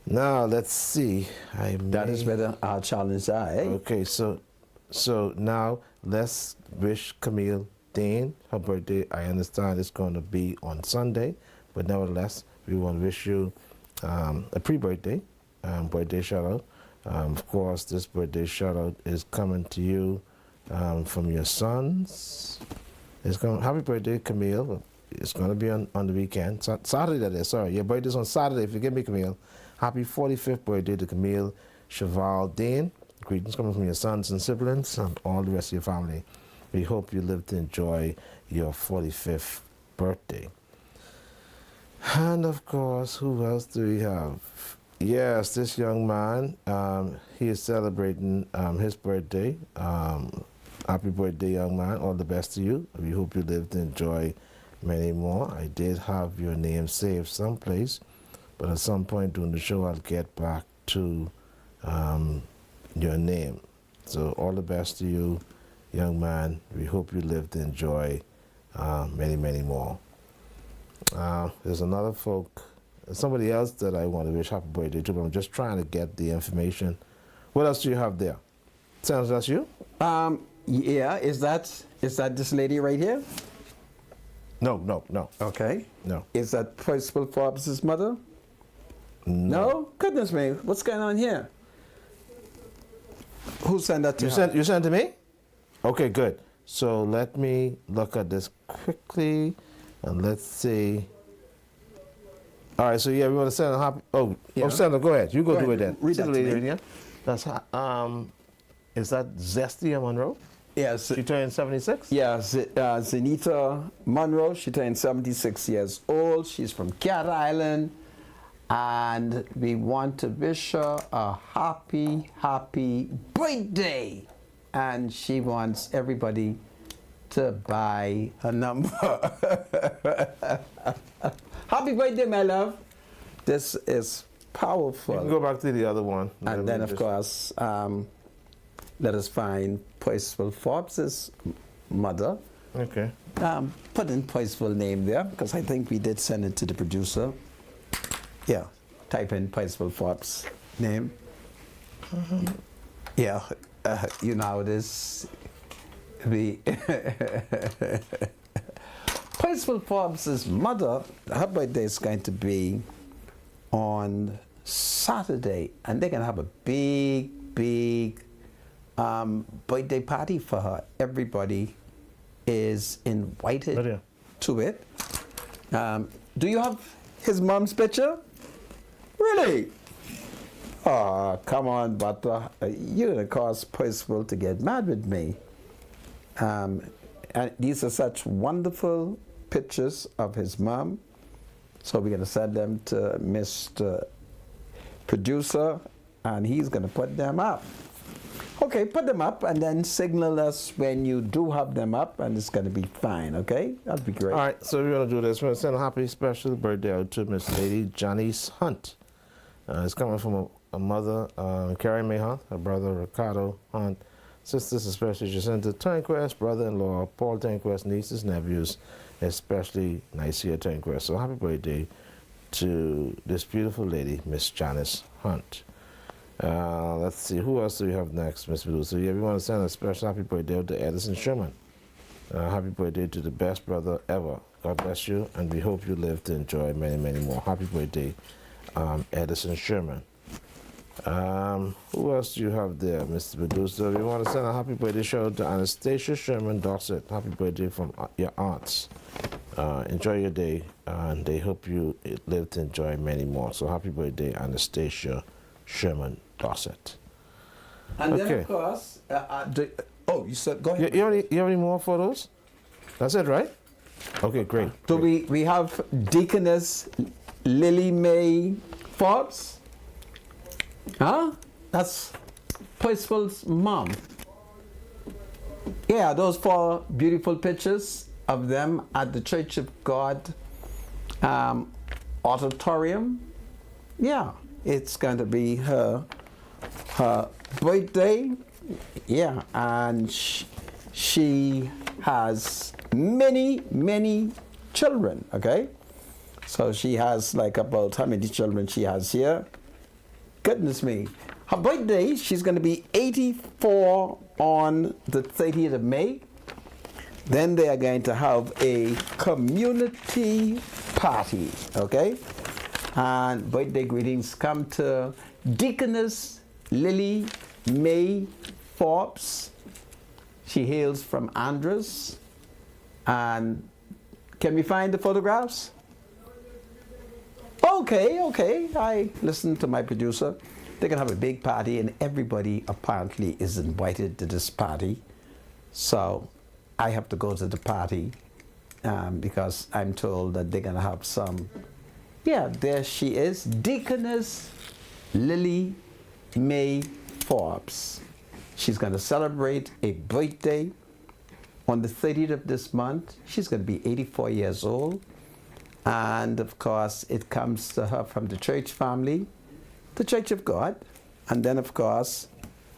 Now, let's see. That is where our challenge are, eh? Okay, so now let's wish Camille Dean her birthday. I understand it's going to be on Sunday, but nevertheless, we want to wish you a pre-birthday, birthday shout-out. Of course, this birthday shout-out is coming to you from your sons. Happy birthday, Camille. It's going to be on the weekend. Saturday, that is. Sorry, your birthday's on Saturday. Forgive me, Camille. Happy 45th birthday to Camille Cheval Dean. Greetings coming from your sons and siblings and all the rest of your family. We hope you live to enjoy your 45th birthday. And of course, who else do we have? Yes, this young man, he is celebrating his birthday. Happy birthday, young man. All the best to you. We hope you live to enjoy many more. I did have your name saved someplace, but at some point during the show, I'll get back to your name. So all the best to you, young man. We hope you live to enjoy many, many more. There's another somebody else that I want to wish happy birthday to, but I'm just trying to get the information. What else do you have there? Sounds that's you? Yeah, is that this lady right here? No. Okay. No. Is that Principal Forbes' mother? No? Goodness me, what's going on here? Who sent that to her? You sent to me? Okay, good. So let me look at this quickly, and let's see. All right, so yeah, we want to send a happy. Sandra, go ahead. You go do it then. Read that to me. Right here. That's is that Zestia Monroe? Yes. She turned 76? Yeah, Zenita Monroe. She turned 76 years old. She's from Cat Island. And we want to wish her a happy, happy birthday. And she wants everybody to buy her number. Happy birthday, my love. This is powerful. You can go back to the other one. And then, of course, let us find Percival Forbes' mother. Okay. Put in Percival's name there, because I think we did send it to the producer. Yeah, type in Percival Forbes' name. Yeah, you know how it is. Percival Forbes' mother, her birthday is going to be on Saturday, and they're going to have a big birthday party for her. Everybody is invited to it. Do you have his mom's picture? Really? Oh, come on, Butter. You're going to cause Percival to get mad with me. And these are such wonderful pictures of his mom. So we're going to send them to Mr. Producer, and he's going to put them up. Okay, put them up and then signal us when you do have them up, and it's going to be fine, okay? That'll be great. All right, so we're going to do this. We're going to send a happy special birthday out to Miss Lady Janice Hunt. It's coming from a mother, Carrie Mae Hunt, her brother, Ricardo Hunt, sisters, especially Jacinta Turnquest, brother-in-law, Paul Turnquest, nieces, nephews, especially Nicia Turnquest. So happy birthday to this beautiful lady, Miss Janice Hunt. Let's see, who else do we have next, Miss Blue? So yeah, we want to send a special happy birthday to Edison Sherman. Happy birthday to the best brother ever. God bless you, and we hope you live to enjoy many, many more. Happy birthday, Edison Sherman. Who else do you have there, Mr. Producer? We want to send a happy birthday shout out to Anastasia Sherman Dorset. Happy birthday from your aunts. Enjoy your day, and they hope you live to enjoy many more. So happy birthday, Anastasia Sherman Dorset. And then, of course, you said, go ahead. You have any more photos? That's it, right? Okay, great. So we have Deaconess Lily Mae Forbes. Huh? That's Percival's mom. Yeah, those 4 beautiful pictures of them at the Church of God auditorium. Yeah, it's going to be her birthday. Yeah, and she has many children. Okay, so she has like about how many children she has here? Goodness me. Her birthday, she's going to be 84 on the 30th of May. Then they are going to have a community party, okay? And birthday greetings come to Deaconess Lily May Forbes. She hails from Andros. And can we find the photographs? Okay. I listened to my producer. They're going to have a big party, and everybody apparently is invited to this party. So I have to go to the party because I'm told that they're going to have some. Yeah, there she is, Deaconess Lily May Forbes. She's going to celebrate a birthday on the 30th of this month. She's going to be 84 years old. And of course, it comes to her from the church family, the Church of God, and then of course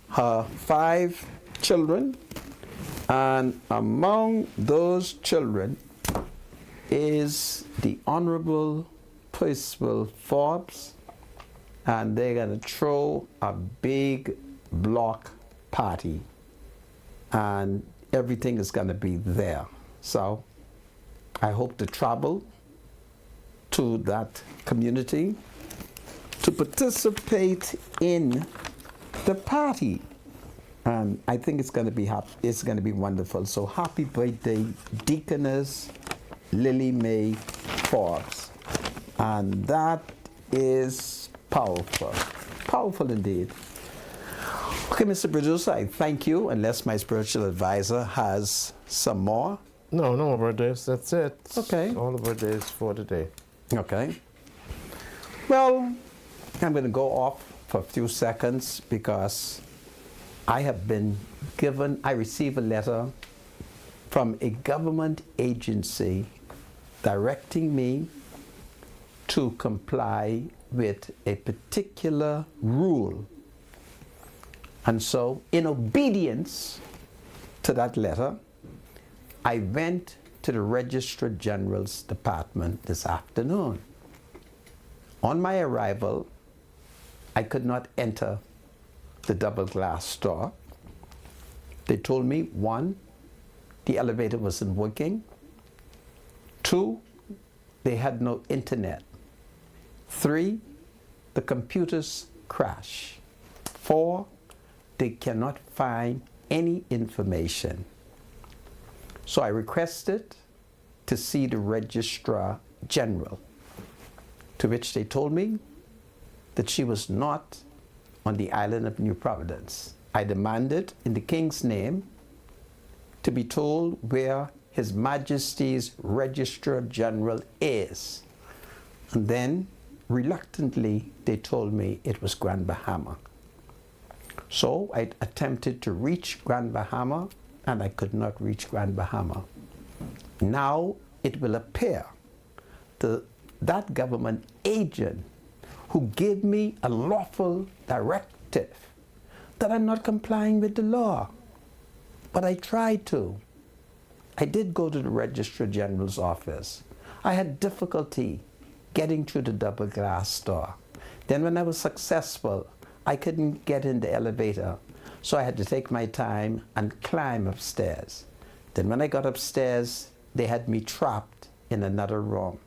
her 5 children, and among those children is the Honorable Percival Forbes, and they're going to throw a big block party, and everything is going to be there. So I hope to travel to that community to participate in the party, and I think it's going to be it's going to be wonderful. So happy birthday, Deaconess Lily May Forbes, and that is powerful indeed. Okay, Mr. Producer, I thank you. Unless my spiritual advisor has some more. No more birthdays. That's it. Okay. All the birthdays for today. Okay. Well, I'm going to go off for a few seconds because I received a letter from a government agency directing me to comply with a particular rule. And so, in obedience to that letter, I went to the Registrar General's department this afternoon. On my arrival, I could not enter the double glass store. They told me, 1, the elevator wasn't working. 2, they had no internet. 3, the computers crash. 4, they cannot find any information. So I requested to see the Registrar General, to which they told me that she was not on the island of New Providence. I demanded, in the King's name, to be told where His Majesty's Registrar General is. And then, reluctantly, they told me it was Grand Bahama. So I attempted to reach Grand Bahama, and I could not reach Grand Bahama. Now it will appear that government agent who gave me a lawful directive that I'm not complying with the law. But I tried to. I did go to the Registrar General's office. I had difficulty getting through the double glass door. Then when I was successful, I couldn't get in the elevator, so I had to take my time and climb upstairs. Then when I got upstairs, they had me trapped in another room.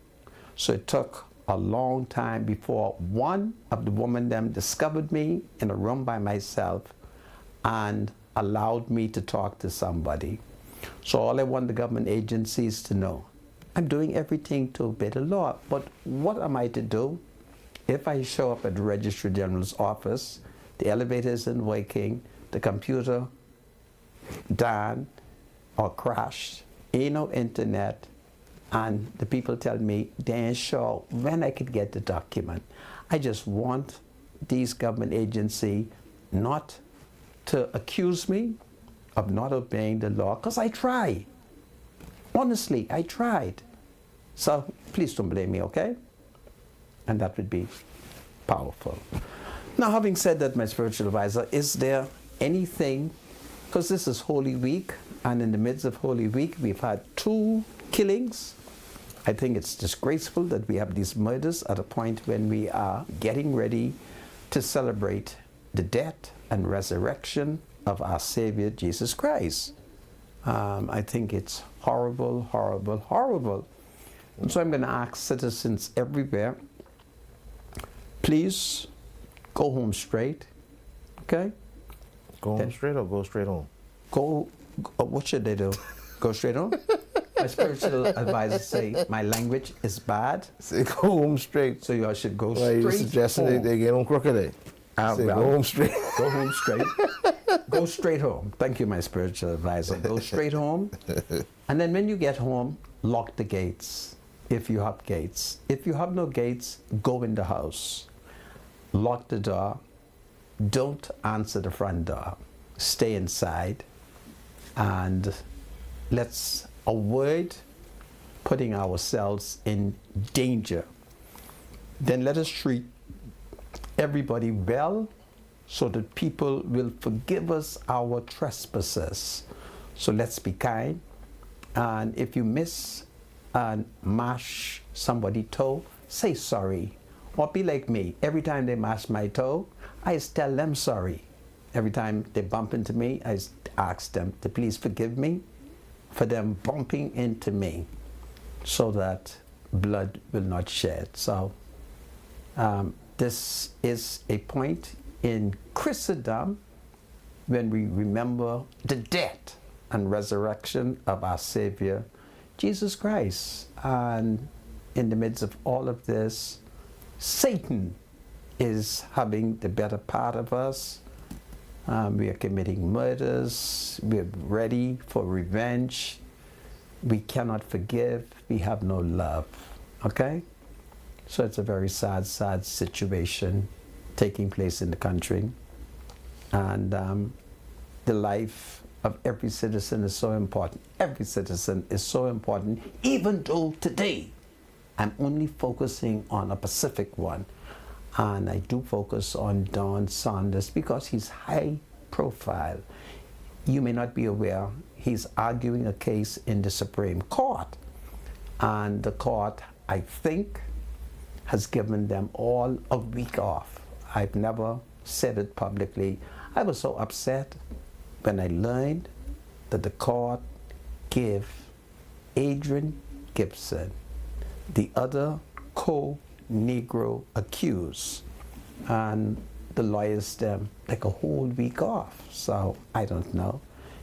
So it took a long time before one of the women them discovered me in a room by myself and allowed me to talk to somebody. So all I want the government agencies to know, I'm doing everything to obey the law, but what am I to do if I show up at the Registrar General's office, the elevator isn't working, the computer down or crashed, ain't no internet, and the people tell me they ain't sure when I could get the document. I just want these government agencies not to accuse me of not obeying the law, because I try. Honestly, I tried. So please don't blame me, okay? And that would be powerful. Now, having said that, my spiritual advisor, is there anything, because this is Holy Week, and in the midst of Holy Week, we've had 2 killings. I think it's disgraceful that we have these murders at a point when we are getting ready to celebrate the death and resurrection of our Savior, Jesus Christ. I think it's horrible, horrible, horrible. And so I'm going to ask citizens everywhere, please go home straight, okay? Go home straight or go straight home? What should they do? Go straight home? My spiritual advisor say my language is bad. Say go home straight. So y'all should go straight. You're suggesting home. they get on crooked. Say Well, go home straight. Go home straight. Go straight home. Thank you, my spiritual advisor. Go straight home. And then when you get home, lock the gates. If you have gates. If you have no gates, go in the house. Lock the door. Don't answer the front door. Stay inside. And let's avoid putting ourselves in danger. Then let us treat everybody well so that people will forgive us our trespasses. So let's be kind. And if you miss and mash somebody's toe, say sorry. Or be like me. Every time they mash my toe, I tell them sorry. Every time they bump into me, I ask them to please forgive me for them bumping into me so that blood will not shed. So this is a point in Christendom when we remember the death and resurrection of our Savior, Jesus Christ. And in the midst of all of this, Satan is having the better part of us. We are committing murders. We're ready for revenge. We cannot forgive. We have no love. Okay? So it's a very sad, sad situation taking place in the country. And the life of every citizen is so important. Every citizen is so important, even though today I'm only focusing on a specific one. And I do focus on Don Sanders because he's high profile. You may not be aware, he's arguing a case in the Supreme Court. And the court, I think, has given them all a week off. I've never said it publicly. I was so upset when I learned that the court gave Adrian Gibson, the other co-Negro accused, and the lawyers them like a whole week off. So I don't know.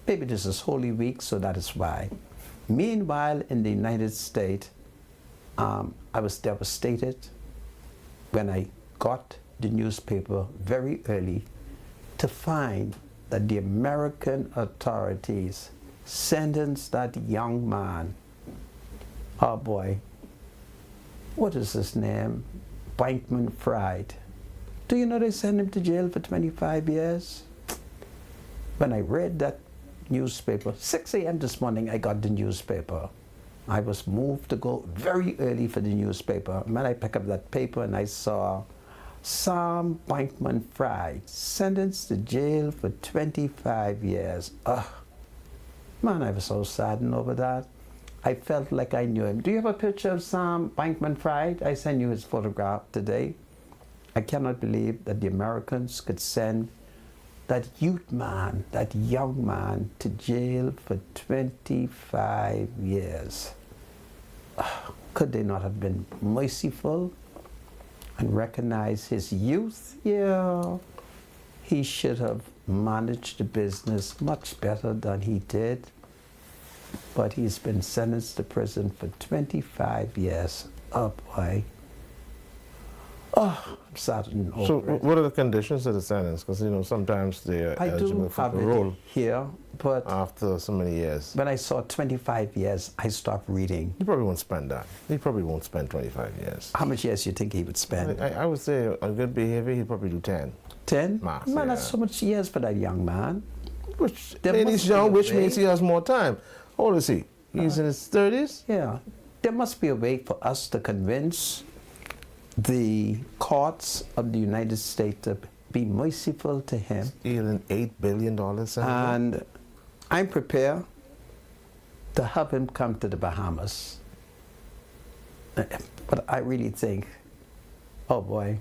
Maybe this is Holy Week, so that is why. Meanwhile, in the United States, I was devastated when I got the newspaper very early to find that the American authorities sentenced that young man, oh boy, what is his name? Bankman Fried. Do you know they sent him to jail for 25 years? When I read that newspaper, 6 a.m. this morning, I got the newspaper. I was moved to go very early for the newspaper. When I picked up that paper and I saw Sam Bankman Fried sentenced to jail for 25 years. Ugh. Man, I was so saddened over that. I felt like I knew him. Do you have a picture of Sam Bankman Fried? I sent you his photograph today. I cannot believe that the Americans could send that youth man, that young man, to jail for 25 years. Could they not have been merciful and recognize his youth? Yeah, he should have managed the business much better than he did. But he's been sentenced to prison for 25 years. Oh boy. Oh, I'm saddened over So it. what are the conditions of the sentence? Because, you know, sometimes they're I do eligible for have parole it here, but after so many years. when I saw 25 years, I stopped reading. He probably won't spend that. He probably won't spend 25 years. How much years do you think he would spend? I would say on good behavior, he'd probably do 10. 10? Max, Man, yeah. that's so much years for that young man. Which There means must he's be a young, which way. means he has more time. How old is he? He's in his 30s? Yeah. There must be a way for us to convince the courts of the United States to be merciful to him. Stealing $8 billion, Senator? And I'm prepared to have him come to the Bahamas. But I really think, oh boy,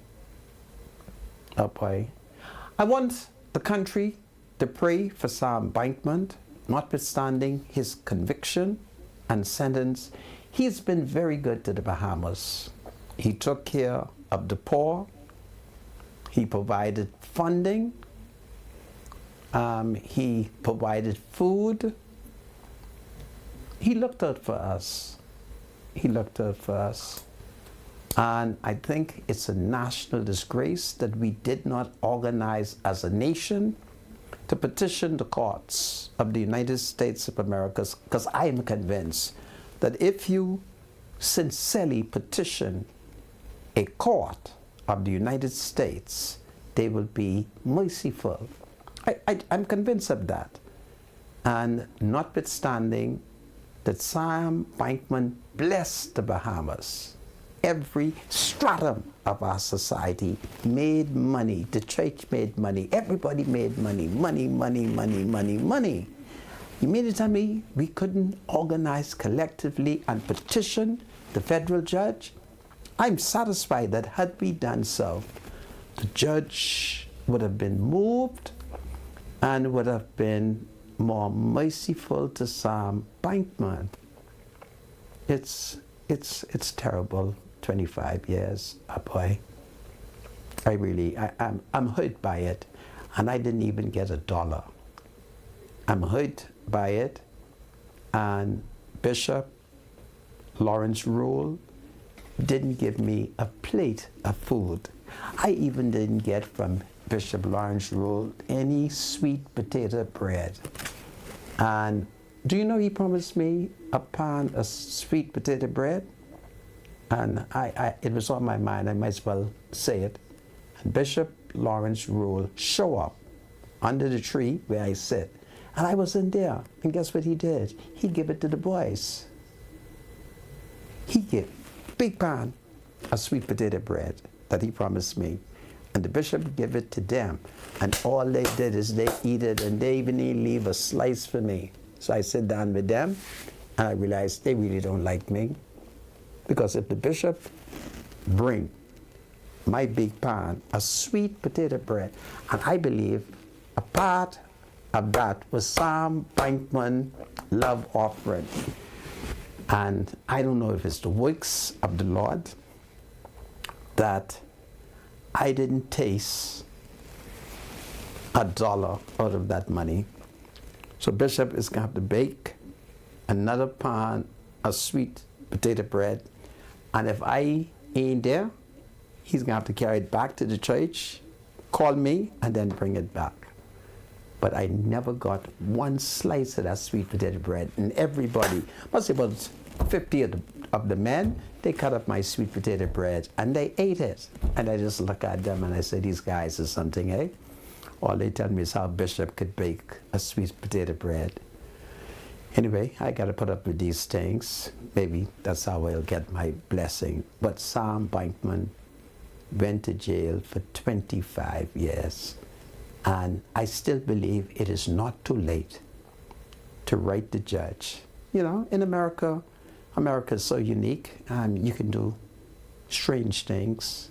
I want the country to pray for Sam Bankman, notwithstanding his conviction and sentence. He's been very good to the Bahamas. He took care of the poor. He provided funding. He provided food. He looked out for us. He looked out for us. And I think it's a national disgrace that we did not organize as a nation to petition the courts of the United States of America, because I am convinced that if you sincerely petition a court of the United States, they will be merciful. I'm convinced of that. And notwithstanding that Sam Bankman blessed the Bahamas, every stratum of our society made money. The church made money. Everybody made money. Money. You mean to tell me we couldn't organize collectively and petition the federal judge? I'm satisfied that had we done so, the judge would have been moved and would have been more merciful to Sam Bankman. It's terrible. 25 years, boy. I'm hurt by it, and I didn't even get $1. I'm hurt by it, and Bishop Lawrence Rule didn't give me a plate of food. I even didn't get from Bishop Lawrence Rule any sweet potato bread. And do you know he promised me a pound of sweet potato bread? And it was on my mind, I might as well say it. And Bishop Lawrence Rule show up under the tree where I sit. And I wasn't there. And guess what he did? He gave it to the boys. He gave big pan of sweet potato bread that he promised me. And the bishop gave it to them. And all they did is they eat it, and they even didn't leave a slice for me. So I sit down with them, and I realized they really don't like me. Because if the bishop bring my big pan of sweet potato bread, and I believe a part of that was Sam Bankman love offering. And I don't know if it's the works of the Lord that I didn't taste $1 out of that money. So Bishop is going to have to bake another pan of sweet potato bread. And if I ain't there, he's going to have to carry it back to the church, call me, and then bring it back. But I never got one slice of that sweet potato bread. And everybody, must about 50 of the men, they cut up my sweet potato bread and they ate it. And I just look at them and I say, these guys are something, eh? All they tell me is how Bishop could bake a sweet potato bread. Anyway, I got to put up with these things. Maybe that's how I'll get my blessing. But Sam Bankman went to jail for 25 years. And I still believe it is not too late to write the judge. You know, in America, America is so unique. You can do strange things.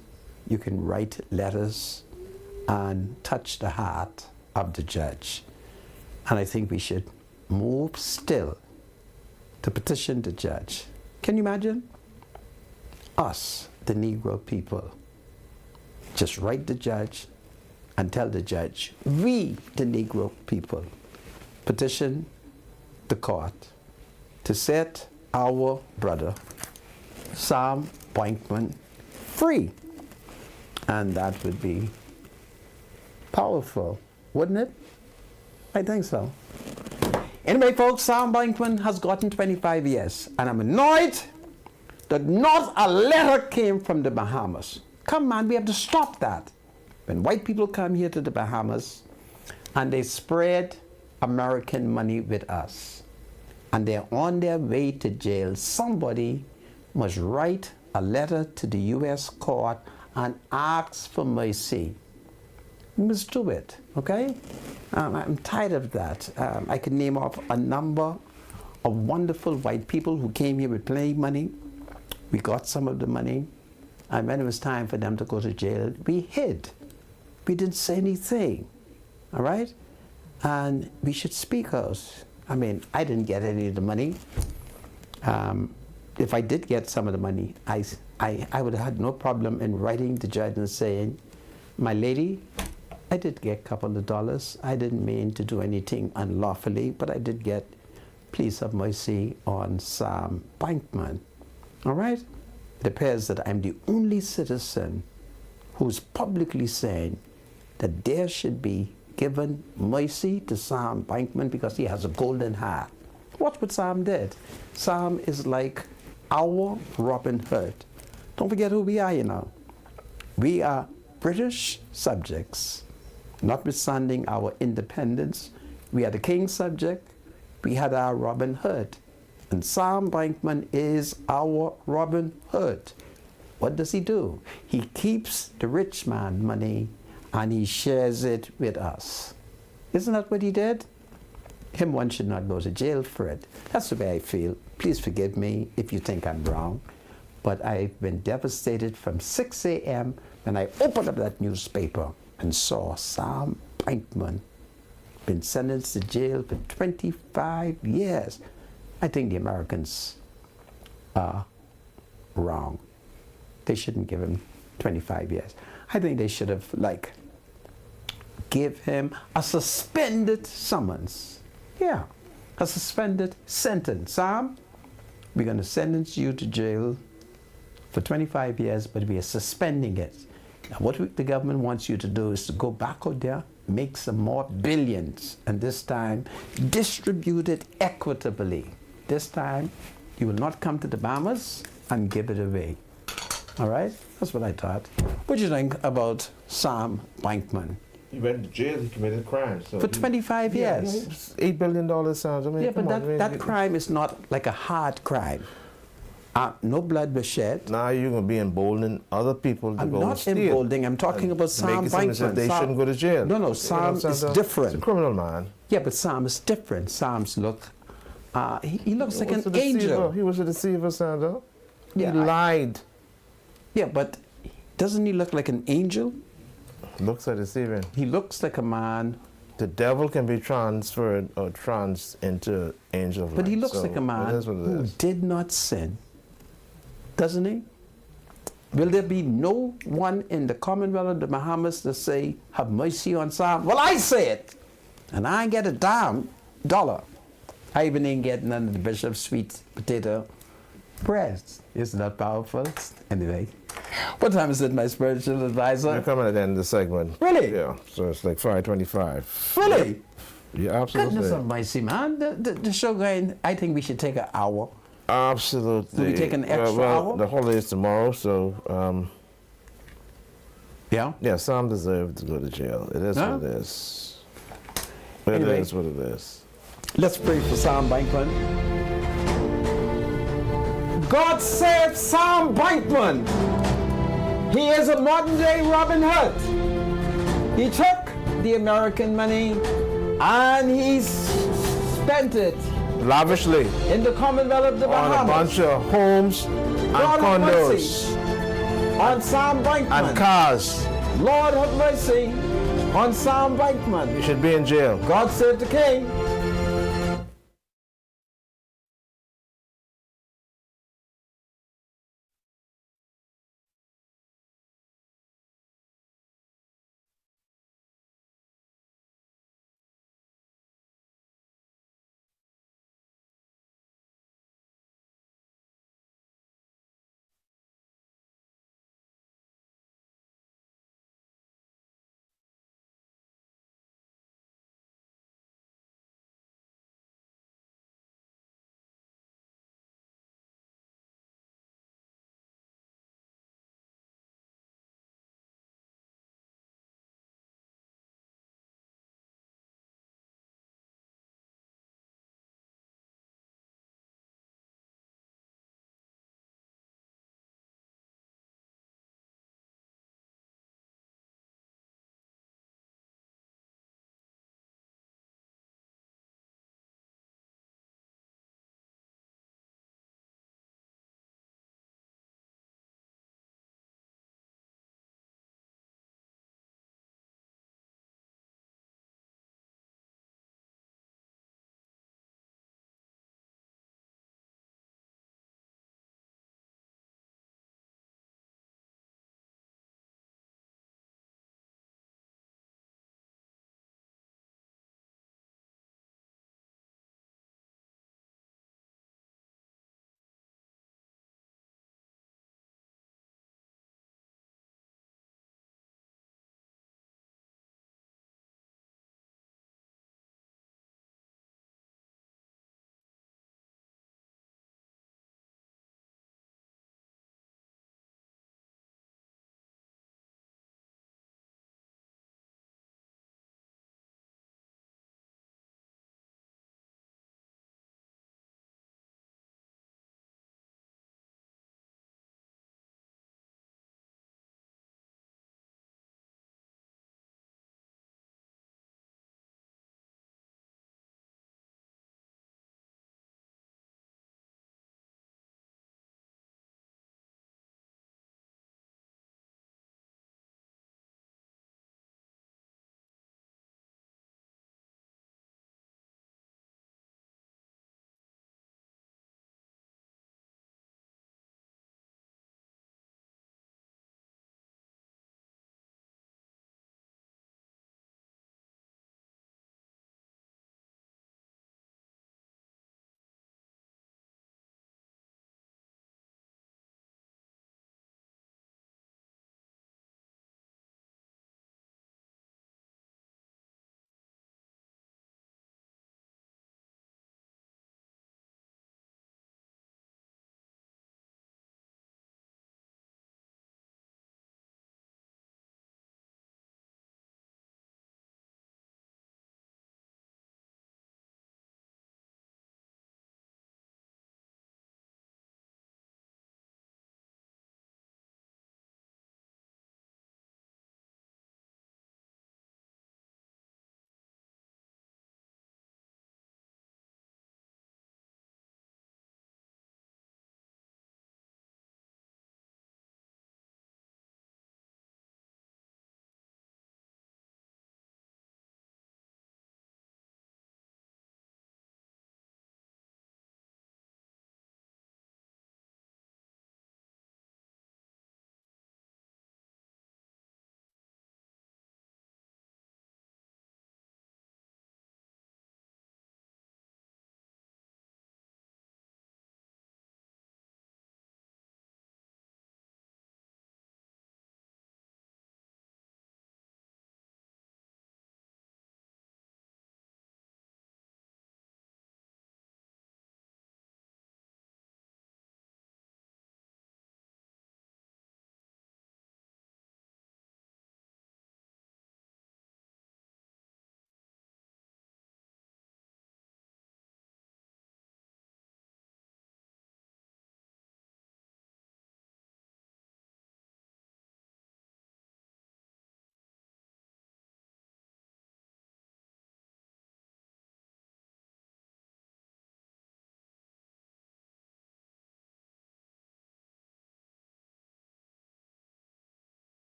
You can write letters and touch the heart of the judge. And I think we should move still to petition the judge. Can you imagine? Us, the Negro people, just write the judge and tell the judge, we, the Negro people, petition the court to set our brother, Sam Bankman, free. And that would be powerful, wouldn't it? I think so. Anyway, folks, Sam Bankman has gotten 25 years, and I'm annoyed that not a letter came from the Bahamas. Come on, we have to stop that. When white people come here to the Bahamas and they spread American money with us, and they're on their way to jail, somebody must write a letter to the U.S. court and ask for mercy. We must do it, okay? I'm tired of that. I could name off a number of wonderful white people who came here with plenty of money. We got some of the money, and when it was time for them to go to jail, we hid. We didn't say anything, all right? And we should speak out. I mean, I didn't get any of the money. If I did get some of the money, I would have had no problem in writing the judge and saying, my lady, I did get a couple of dollars. I didn't mean to do anything unlawfully, but I did get, please have mercy on Sam Bankman. All right? It appears that I'm the only citizen who's publicly saying that there should be given mercy to Sam Bankman because he has a golden heart. Watch what Sam did. Sam is like our Robin Hood. Don't forget who we are, you know. We are British subjects, notwithstanding our independence. We are the king's subject. We had our Robin Hood. And Sam Bankman is our Robin Hood. What does he do? He keeps the rich man money and he shares it with us. Isn't that what he did? Him one should not go to jail for it. That's the way I feel. Please forgive me if you think I'm wrong. But I've been devastated from 6 a.m. when I opened up that newspaper and saw Sam Bankman been sentenced to jail for 25 years. I think the Americans are wrong. They shouldn't give him 25 years. I think they should have, like, give him a suspended summons. Yeah, a suspended sentence. Sam, we're going to sentence you to jail for 25 years, but we are suspending it. Now, what the government wants you to do is to go back out there, make some more billions, and this time distribute it equitably. This time, you will not come to the Bahamas and give it away. All right? That's what I thought. What do you think about Sam Bankman? He went to jail, he committed crimes. So for 25 years. $8 billion sounds, I mean, yeah, but that crime is not like a hard crime. No blood was shed. Now you're going to be emboldening other people to go and steal. I'm not emboldening. I'm talking about Sam Bankman. They shouldn't go to jail. No, Sam is different. He's a criminal, man. Yeah, but Sam is different. Sam's look, he looks like an angel. He was a deceiver, Sandra. Yeah, he lied. Yeah, but doesn't he look like an angel? Looks like deceiving. He looks like a man. The devil can be transferred or into angel. But he looks like a man who did not sin. Doesn't he? Will there be no one in the Commonwealth of the Bahamas to say, have mercy on Sam? Well, I say it. And I ain't get a damn dollar. I even ain't get none of the Bishop's sweet potato bread. Isn't that powerful? Anyway. What time is it, my spiritual advisor? We're coming at the end of the segment. Really? Yeah. So it's like 5:25. Really? Yeah, absolutely. Goodness of mercy, man. The show going, I think we should take an hour. Absolutely. Do we take an extra hour? The holiday is tomorrow, so yeah? Yeah, Sam deserved to go to jail. It is what it is. It is what it is. Let's pray for Sam Bankman. God save Sam Bankman. He is a modern day Robin Hood. He took the American money and he spent it lavishly in the Commonwealth of the Bahamas. On a bunch of homes and condos. On Sam Bankman. And cars. Lord have mercy on Sam Bankman. He should be in jail. God save the king.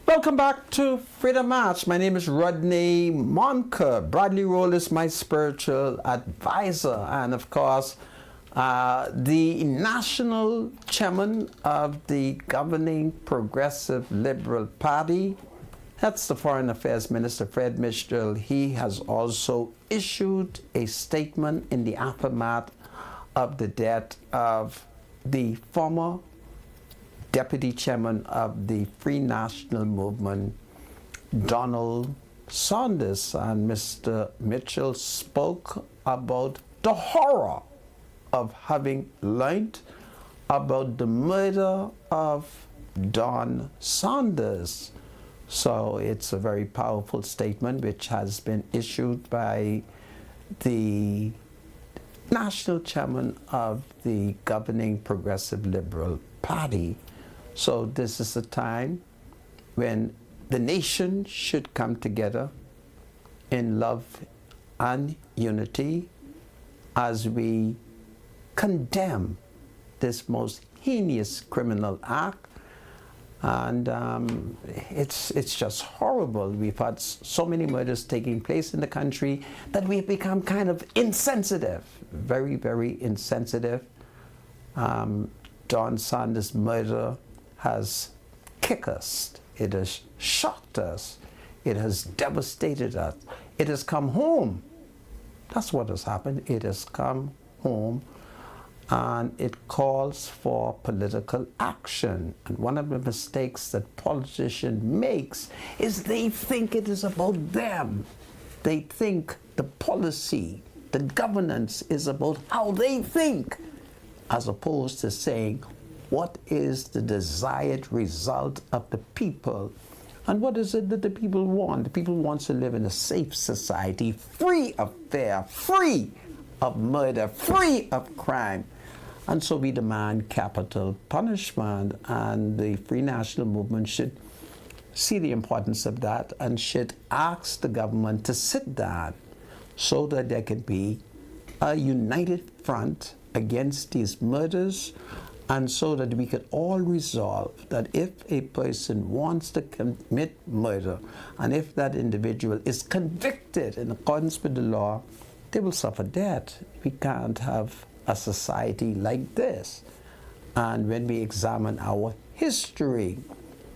Welcome back to Freedom March. My name is Rodney Monker. Bradley Roll is my spiritual advisor. And of course, the national chairman of the governing Progressive Liberal Party, that's the Foreign Affairs Minister, Fred Mistral. He has also issued a statement in the aftermath of the death of the former Deputy Chairman of the Free National Movement, Donald Saunders. And Mr. Mitchell spoke about the horror of having learned about the murder of Don Saunders. So it's a very powerful statement which has been issued by the national chairman of the governing Progressive Liberal Party. So this is a time when the nation should come together in love and unity as we condemn this most heinous criminal act. And it's just horrible. We've had so many murders taking place in the country that we've become kind of insensitive, very, very insensitive. Don Saunders' murder has kicked us. It has shocked us. It has devastated us. It has come home. That's what has happened. It has come home, and it calls for political action. And one of the mistakes that politicians makes is they think it is about them. They think the policy, the governance is about how they think, as opposed to saying, what is the desired result of the people? And what is it that the people want? The people want to live in a safe society, free of fear, free of murder, free of crime. And so we demand capital punishment, and the Free National Movement should see the importance of that and should ask the government to sit down so that there can be a united front against these murders, and so that we could all resolve that if a person wants to commit murder, and if that individual is convicted in accordance with the law, they will suffer death. We can't have a society like this. And when we examine our history,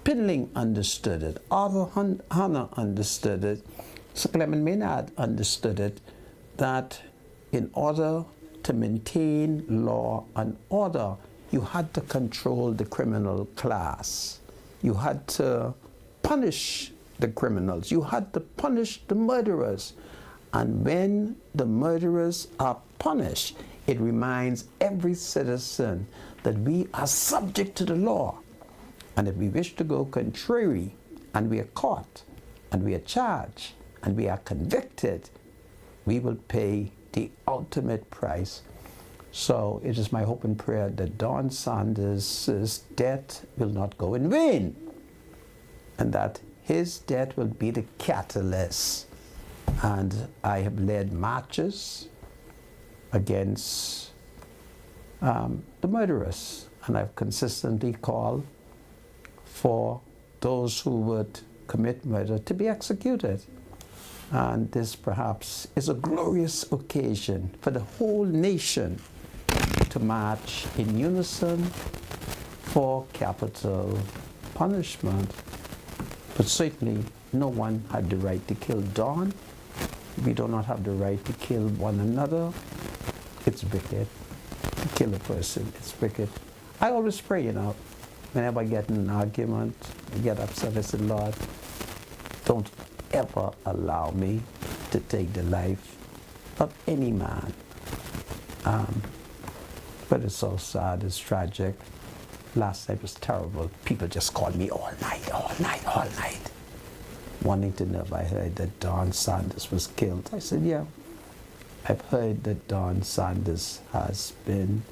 Pinling understood it, Arthur Hanna understood it, Sir Clement Maynard understood it, that in order to maintain law and order, you had to control the criminal class. You had to punish the criminals. You had to punish the murderers. And when the murderers are punished, it reminds every citizen that we are subject to the law. And if we wish to go contrary, and we are caught, and we are charged, and we are convicted, we will pay the ultimate price. So it is my hope and prayer that Don Saunders' death will not go in vain, and that his death will be the catalyst. And I have led marches against the murderers, and I've consistently called for those who would commit murder to be executed. And this perhaps is a glorious occasion for the whole nation to march in unison for capital punishment. But certainly no one had the right to kill Don. We do not have the right to kill one another. It's wicked to kill a person. It's wicked. I always pray, whenever I get in an argument, I get upset, I say, Lord, don't ever allow me to take the life of any man. But it's so sad, it's tragic. Last night was terrible. People just called me all night, wanting to know if I heard that Don Saunders was killed. I said, yeah, I've heard that Don Saunders has been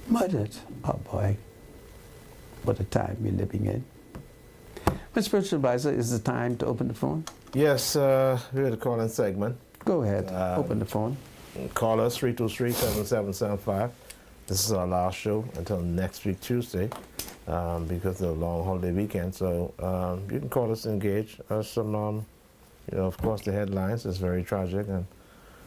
murdered. Oh boy, what a time we're living in. My spiritual advisor, is it time to open the phone? Yes, we're at the call-in segment. Go ahead, open the phone. Call us 323-7775. This is our last show until next week, Tuesday. because of the long holiday weekend. So you can call us and engage. Of course, the headlines is very tragic, and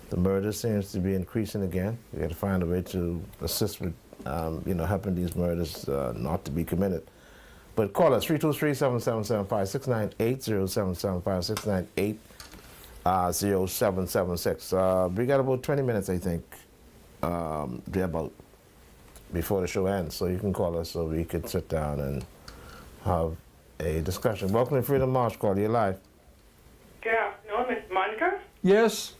the murder seems to be increasing again. We got to find a way to assist with, helping these murders not to be committed. But call us 323-777-5698, 0776. We got about 20 minutes, I think, before the show ends. So you can call us so we could sit down and have a discussion. Welcome to Freedom March. Call you live. Good afternoon, Miss Monica. Yes.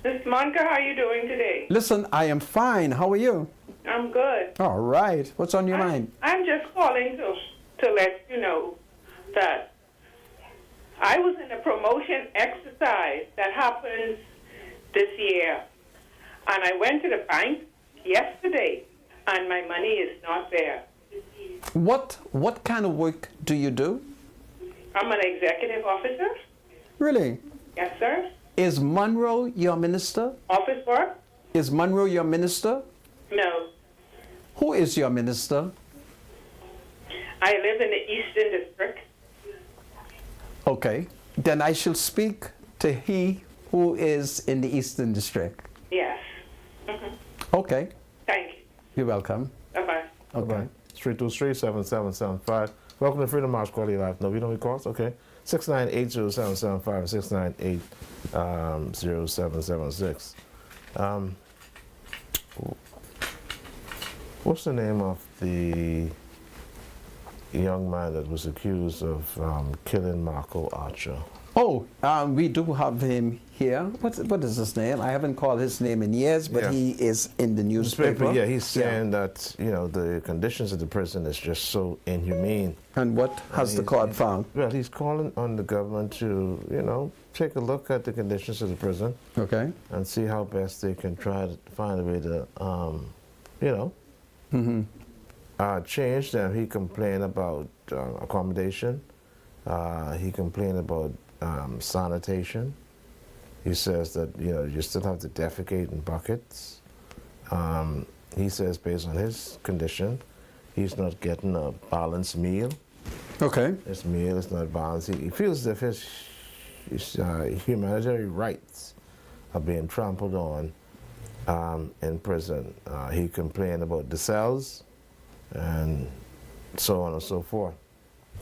Miss Monica, how are you doing today? Listen, I am fine. How are you? I'm good. All right. What's on your mind? I'm just calling to let you know that I was in a promotion exercise that happens this year, and I went to the bank yesterday, and my money is not there. What kind of work do you do? I'm an executive officer. Really? Yes, sir. Is Monroe your minister? Office work? Is Monroe your minister? No. Who is your minister? I live in the Eastern District. Okay. Then I shall speak to he who is in the Eastern District. Yes. Mm-hmm. Okay. Thank you. You're welcome. Bye-bye. Okay. 323-7775. Welcome to Freedom March. Call you live. No, we don't calls? Okay. 698-0775 and 698-0776. What's the name of the young man that was accused of killing Marco Archer? Oh, we do have him here. What is his name? I haven't called his name in years, but Yeah. he is in the newspaper. Yeah, he's saying that, the conditions of the prison is just so inhumane. And what has the court found? Well, he's calling on the government to, take a look at the conditions of the prison Okay. and see how best they can try to find a way to, change them. He complained about accommodation. He complained about sanitation. He says that, you still have to defecate in buckets. He says based on his condition, he's not getting a balanced meal. Okay. His meal is not balanced. He feels as if his humanitarian rights are being trampled on in prison. He complained about the cells and so on and so forth.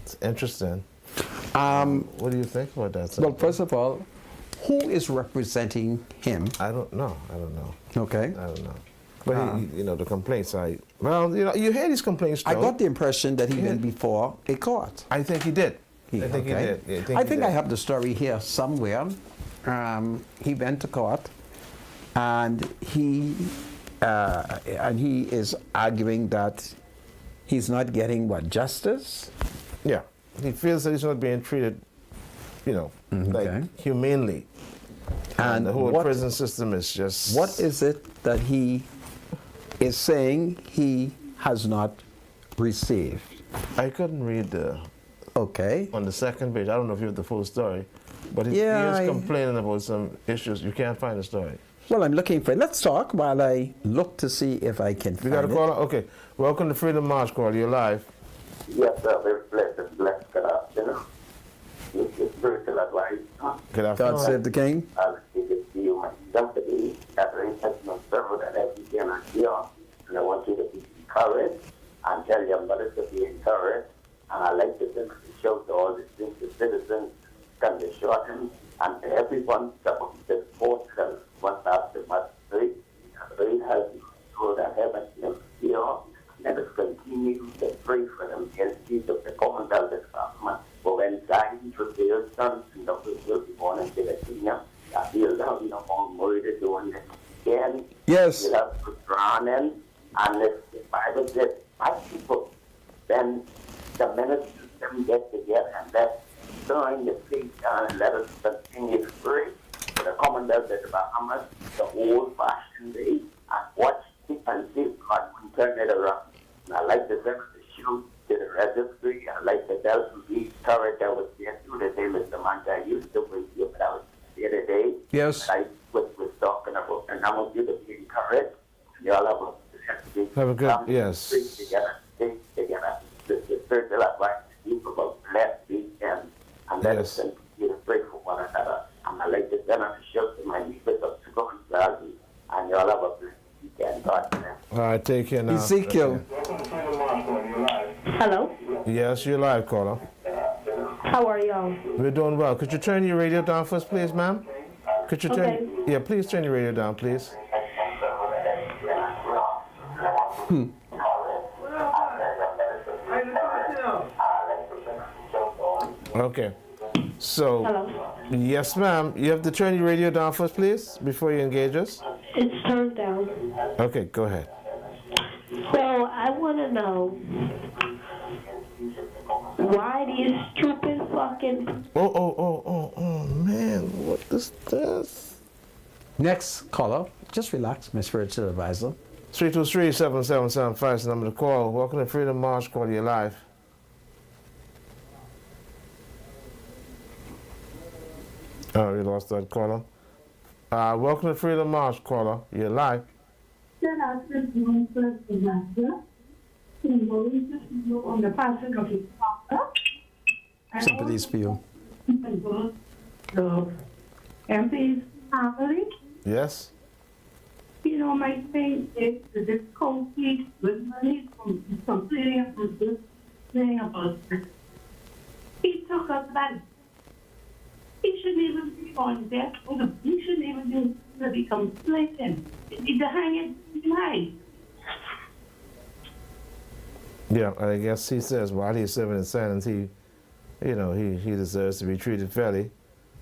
It's interesting. What do you think about that? Well, first of all, who is representing him? I don't know. Okay. I don't know. But the complaints. You hear these complaints. I got the impression that he went before a court. I think he did. I think he did. I think I have the story here somewhere. He went to court, and he is arguing that he's not getting justice. Yeah, he feels that he's not being treated, like humanely. And the whole prison system is just. What is it that he is saying he has not received? I couldn't read on the second page. I don't know if you have the full story, but he is complaining about some issues. You can't find the story. Well, I'm looking for it. Let's talk while I look to see if I can find it. We got a call? Okay. Welcome to Freedom March Call. You're live. Yes, sir. Very blessed. Good afternoon. This is spiritual advice. Good afternoon. God save the king. I'll speak it to you myself today. After intentional server that every day I hear, and I want you to be encouraged and tell your mother to be encouraged. And I like to send the show to all the senior citizens, can be shortened, and to everyone that wants to support them. Once after much faith, very healthy, so that heaven can heal. Let us continue to pray for them against these of the common elders. But when Zion prevails, sons and daughters will be born into the kingdom. I feel that we are all murdered doing it again. Yes. We have to drown in, and if the Bible says, my people, then the ministers can get together and let's turn the faith down and let us continue to pray for the Commonwealth of the Bahamas, the old-fashioned way, and watch it and see God can turn it around. And I like to send the shoe to the registry. I like to tell some these courage I was there through the day, Mr. Manta. I used to wait here, but I was the other day. Yes. I was talking about, and I want you to be encouraged. You all have a Have a good, yes. Stay together, stay together. advice you about blessed weekend and let us continue to pray for one another. And I'd like to send a shout to my neighbors of Second Valley, and y'all have a blessed weekend. God bless. All right, take care now. Ezekiel. Hello. Yes, you're live, caller. How are y'all? We're doing well. Could you turn your radio down first, please, ma'am? Could you turn? Okay. Yeah, please turn your radio down, please. Okay. So, Hello. yes, ma'am. You have to turn your radio down first, please, before you engage us. It's turned down. Okay, go ahead. So I want to know why these stupid fucking. Oh, man. What is this? Next caller. Just relax, my spiritual advisor. 323-7775 is the number to call. Welcome to Freedom March. Call you live. Oh, we lost that caller. Welcome to Freedom March, caller. You're live. On the passing of his father. Sympathies for you. The MP's family. Yes? You know, my thing is the difficulty with money from complaining about this, saying about this. He took us back. He shouldn't even be on death. He shouldn't even be complaining. He's hanging high. Yeah, I guess he says while he's serving his sentence, he deserves to be treated fairly.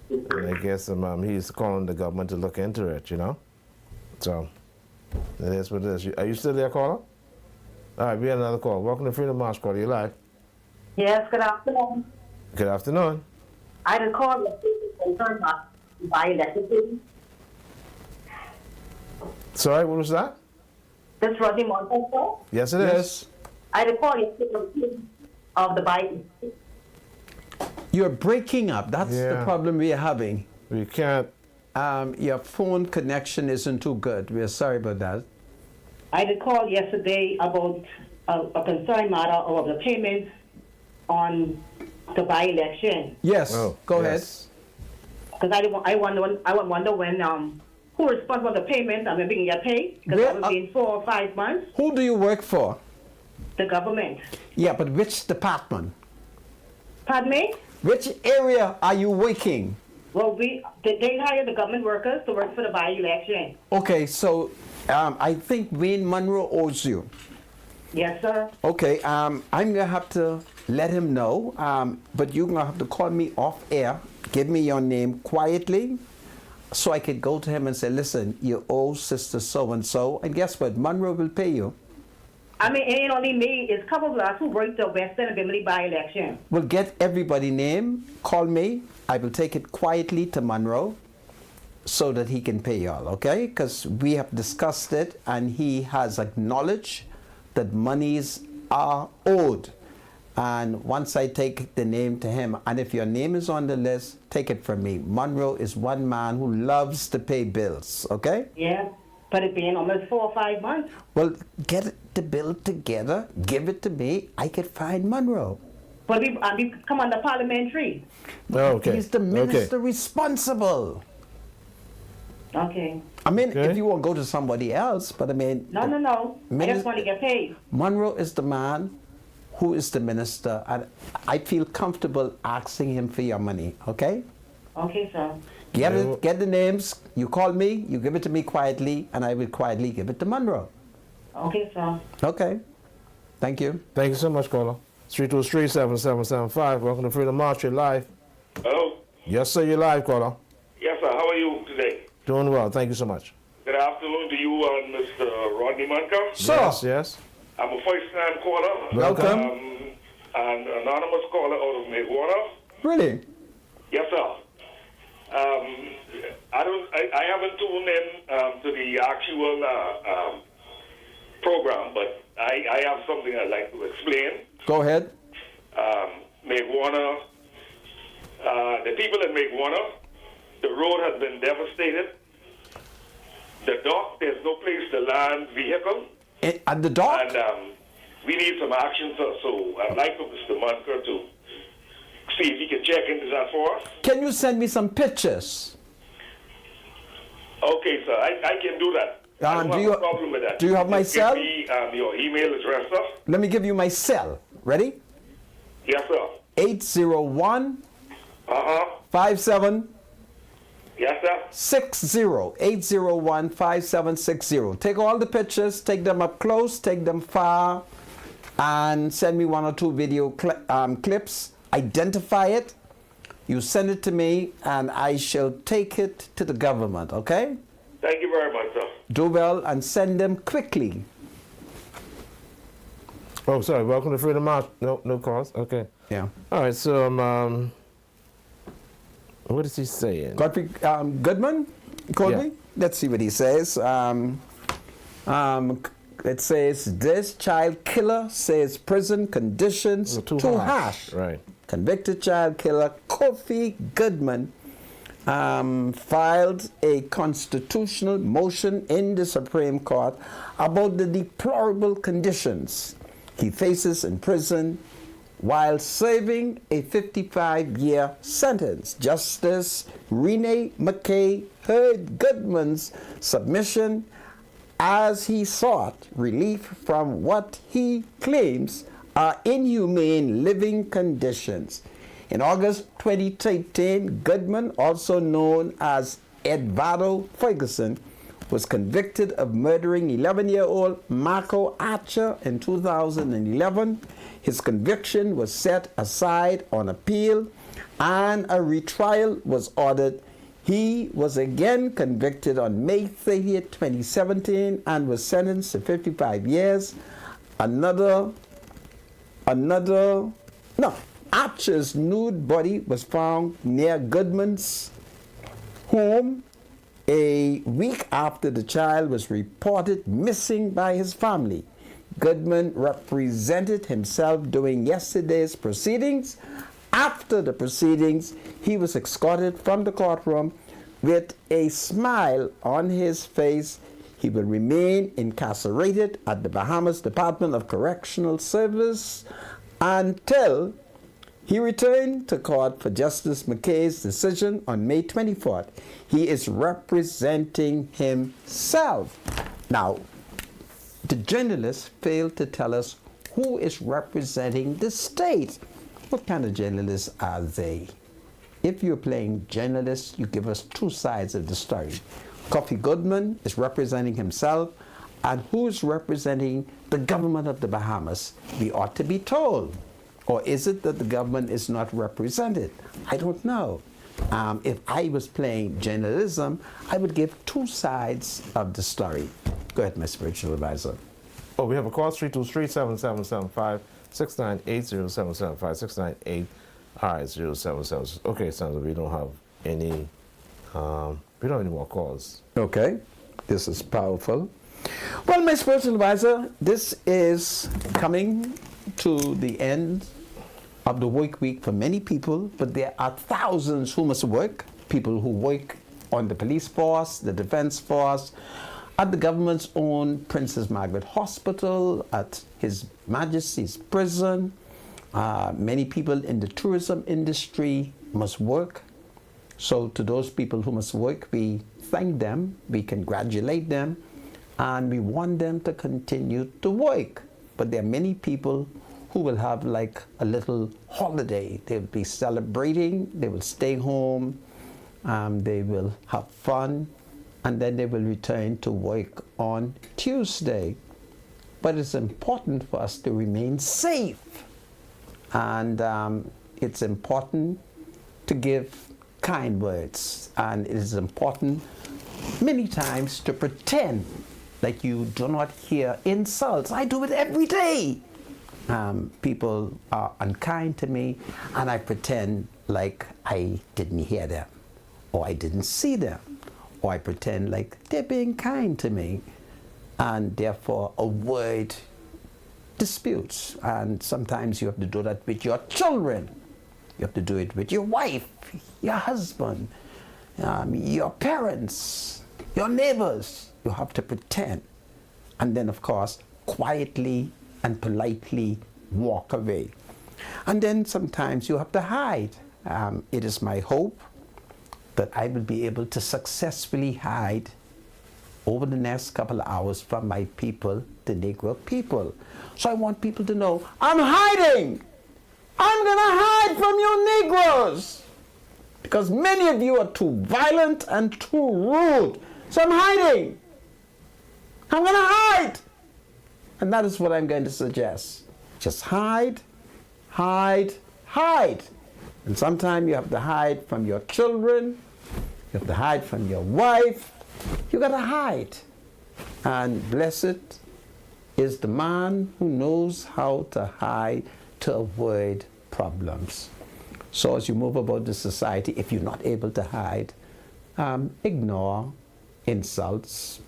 And I guess he's calling the government to look into it, you know? So, it is what it is. Are you still there, caller? All right, we have another call. Welcome to Freedom March, caller. You live? Yes, good afternoon. Good afternoon. I recall the concern about by-electricity. Sorry, what was that? This Rodney Montes. Yes, it is. I recall yesterday of the by-electricity. You're breaking up. That's the Yeah. problem we are having. We can't. Your phone connection isn't too good. We're sorry about that. I recall yesterday about a concern matter of the payments on the by-election. Yes, Oh, go yes. Because I wonder when who responsible for the payment and when we can get paid. Because Well, that will be in 4 or 5 months. ahead. Who do you work for? The government. Yeah, but which department? Pardon me? Which area are you working? Well, they hire the government workers to work for the by-election. Okay, so I think Wayne Monroe owes you. Yes, sir. Okay, I'm gonna have to let him know, but you're gonna have to call me off air. Give me your name quietly, so I could go to him and say, listen, you owe sister so and so, and guess what? Monroe will pay you. I mean, it ain't only me. It's a couple of us who worked the Western and Bimley by-election. We'll get everybody's name. Call me. I will take it quietly to Monroe, so that he can pay y'all. Okay? Because we have discussed it, and he has acknowledged that monies are owed. And once I take the name to him, and if your name is on the list, take it from me. Monroe is one man who loves to pay bills, okay? Yeah, but it being almost 4 or 5 months. Well, get the bill together, give it to me, I could find Monroe. But we come under parliamentary. Okay. He's the minister responsible. Okay. I mean, Okay. if you want to go to somebody else, but I mean... No. I just want to get paid. Monroe is the man who is the minister, and I feel comfortable asking him for your money, okay? Okay, sir. Get the names, you call me, you give it to me quietly, and I will quietly give it to Monroe. Okay, sir. Okay. Thank you. Thank you so much, caller. 323-7775. Welcome to Freedom March. You're live. Hello? Yes, sir, you're live, caller. Yes, sir. How are you today? Doing well. Thank you so much. Good afternoon to you and Mr. Rodney Manka. Sir. Yes. I'm a first-time caller. Welcome. An anonymous caller out of Midwater. Really? Yes, sir. I haven't tuned in to the actual program, but I have something I'd like to explain. Go ahead. Midwater, the people in Midwater, the road has been devastated. The dock, there's no place to land vehicle. At the dock? And we need some action, sir. So I'd like for Mr. Munker to see if he can check into that for us. Can you send me some pictures? Okay, sir. I can do that. I don't have a problem with that. Do you have my Just cell? Give me your email address, sir. Let me give you my cell. Ready? Yes, sir. 801 Uh-huh. 57 Yes, sir. 801-5760. Take all the pictures, take them up close, take them far, and send me 1 or 2 video clips. Identify it. You send it to me, and I shall take it to the government, okay? Thank you very much, sir. Do well and send them quickly. Oh, sorry. Welcome to Freedom March. No calls. Okay. Yeah. All right. So, what is he saying? Godfrey Goodman called Yeah. me. Let's see what he says. It says, this child killer says prison conditions Too harsh. Right. Convicted child killer Kofi Goodman filed a constitutional motion in the Supreme Court about the deplorable conditions he faces in prison while serving a 55-year sentence. Justice Renee McKay heard Goodman's submission as he sought relief from what he claims are inhumane living conditions. In August 2013, Goodman, also known as Edvardo Ferguson, was convicted of murdering 11-year-old Marco Archer in 2011. His conviction was set aside on appeal and a retrial was ordered. He was again convicted on May 30, 2017 and was sentenced to 55 years. Archer's nude body was found near Goodman's home a week after the child was reported missing by his family. Goodman represented himself during yesterday's proceedings. After the proceedings, he was escorted from the courtroom with a smile on his face. He will remain incarcerated at the Bahamas Department of Correctional Service until he returned to court for Justice McKay's decision on May 24th. He is representing himself. Now, the journalists failed to tell us who is representing the state. What kind of journalists are they? If you're playing journalists, you give us 2 sides of the story. Kofi Goodman is representing himself, and who is representing the government of the Bahamas? We ought to be told. Or is it that the government is not represented? I don't know. If I was playing journalism, I would give 2 sides of the story. Go ahead, my spiritual advisor. Oh, we have a call, 323-7775-698-0775, 698-077. Okay, sounds like we don't have any more calls. Okay, this is powerful. Well, my spiritual advisor, this is coming to the end of the work week for many people, but there are thousands who must work, people who work on the police force, the defense force, at the government's own Princess Margaret Hospital, at His Majesty's prison. Many people in the tourism industry must work. So to those people who must work, we thank them, we congratulate them, and we want them to continue to work. But there are many people who will have like a little holiday. They'll be celebrating, they will stay home, they will have fun, and then they will return to work on Tuesday. But it's important for us to remain safe. And it's important to give kind words. And it is important many times to pretend like you do not hear insults. I do it every day. People are unkind to me, and I pretend like I didn't hear them, or I didn't see them, or I pretend like they're being kind to me, and therefore a word disputes. And sometimes you have to do that with your children. You have to do it with your wife, your husband, your parents, your neighbors. You have to pretend. And then, of course, quietly and politely walk away. And then sometimes you have to hide. It is my hope that I will be able to successfully hide over the next couple of hours from my people, the Negro people. So I want people to know, I'm hiding. I'm going to hide from you Negroes. Because many of you are too violent and too rude. So I'm hiding. I'm going to hide. And that is what I'm going to suggest. Just hide, hide, hide. And sometimes you have to hide from your children. You have to hide from your wife. You got to hide. And blessed is the man who knows how to hide to avoid problems. So as you move about the society, if you're not able to hide, ignore insults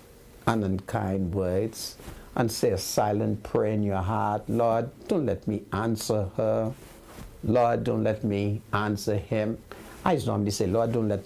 and unkind words and say a silent prayer in your heart. Lord, don't let me answer her. Lord, don't let me answer him. I normally say, Lord, don't let me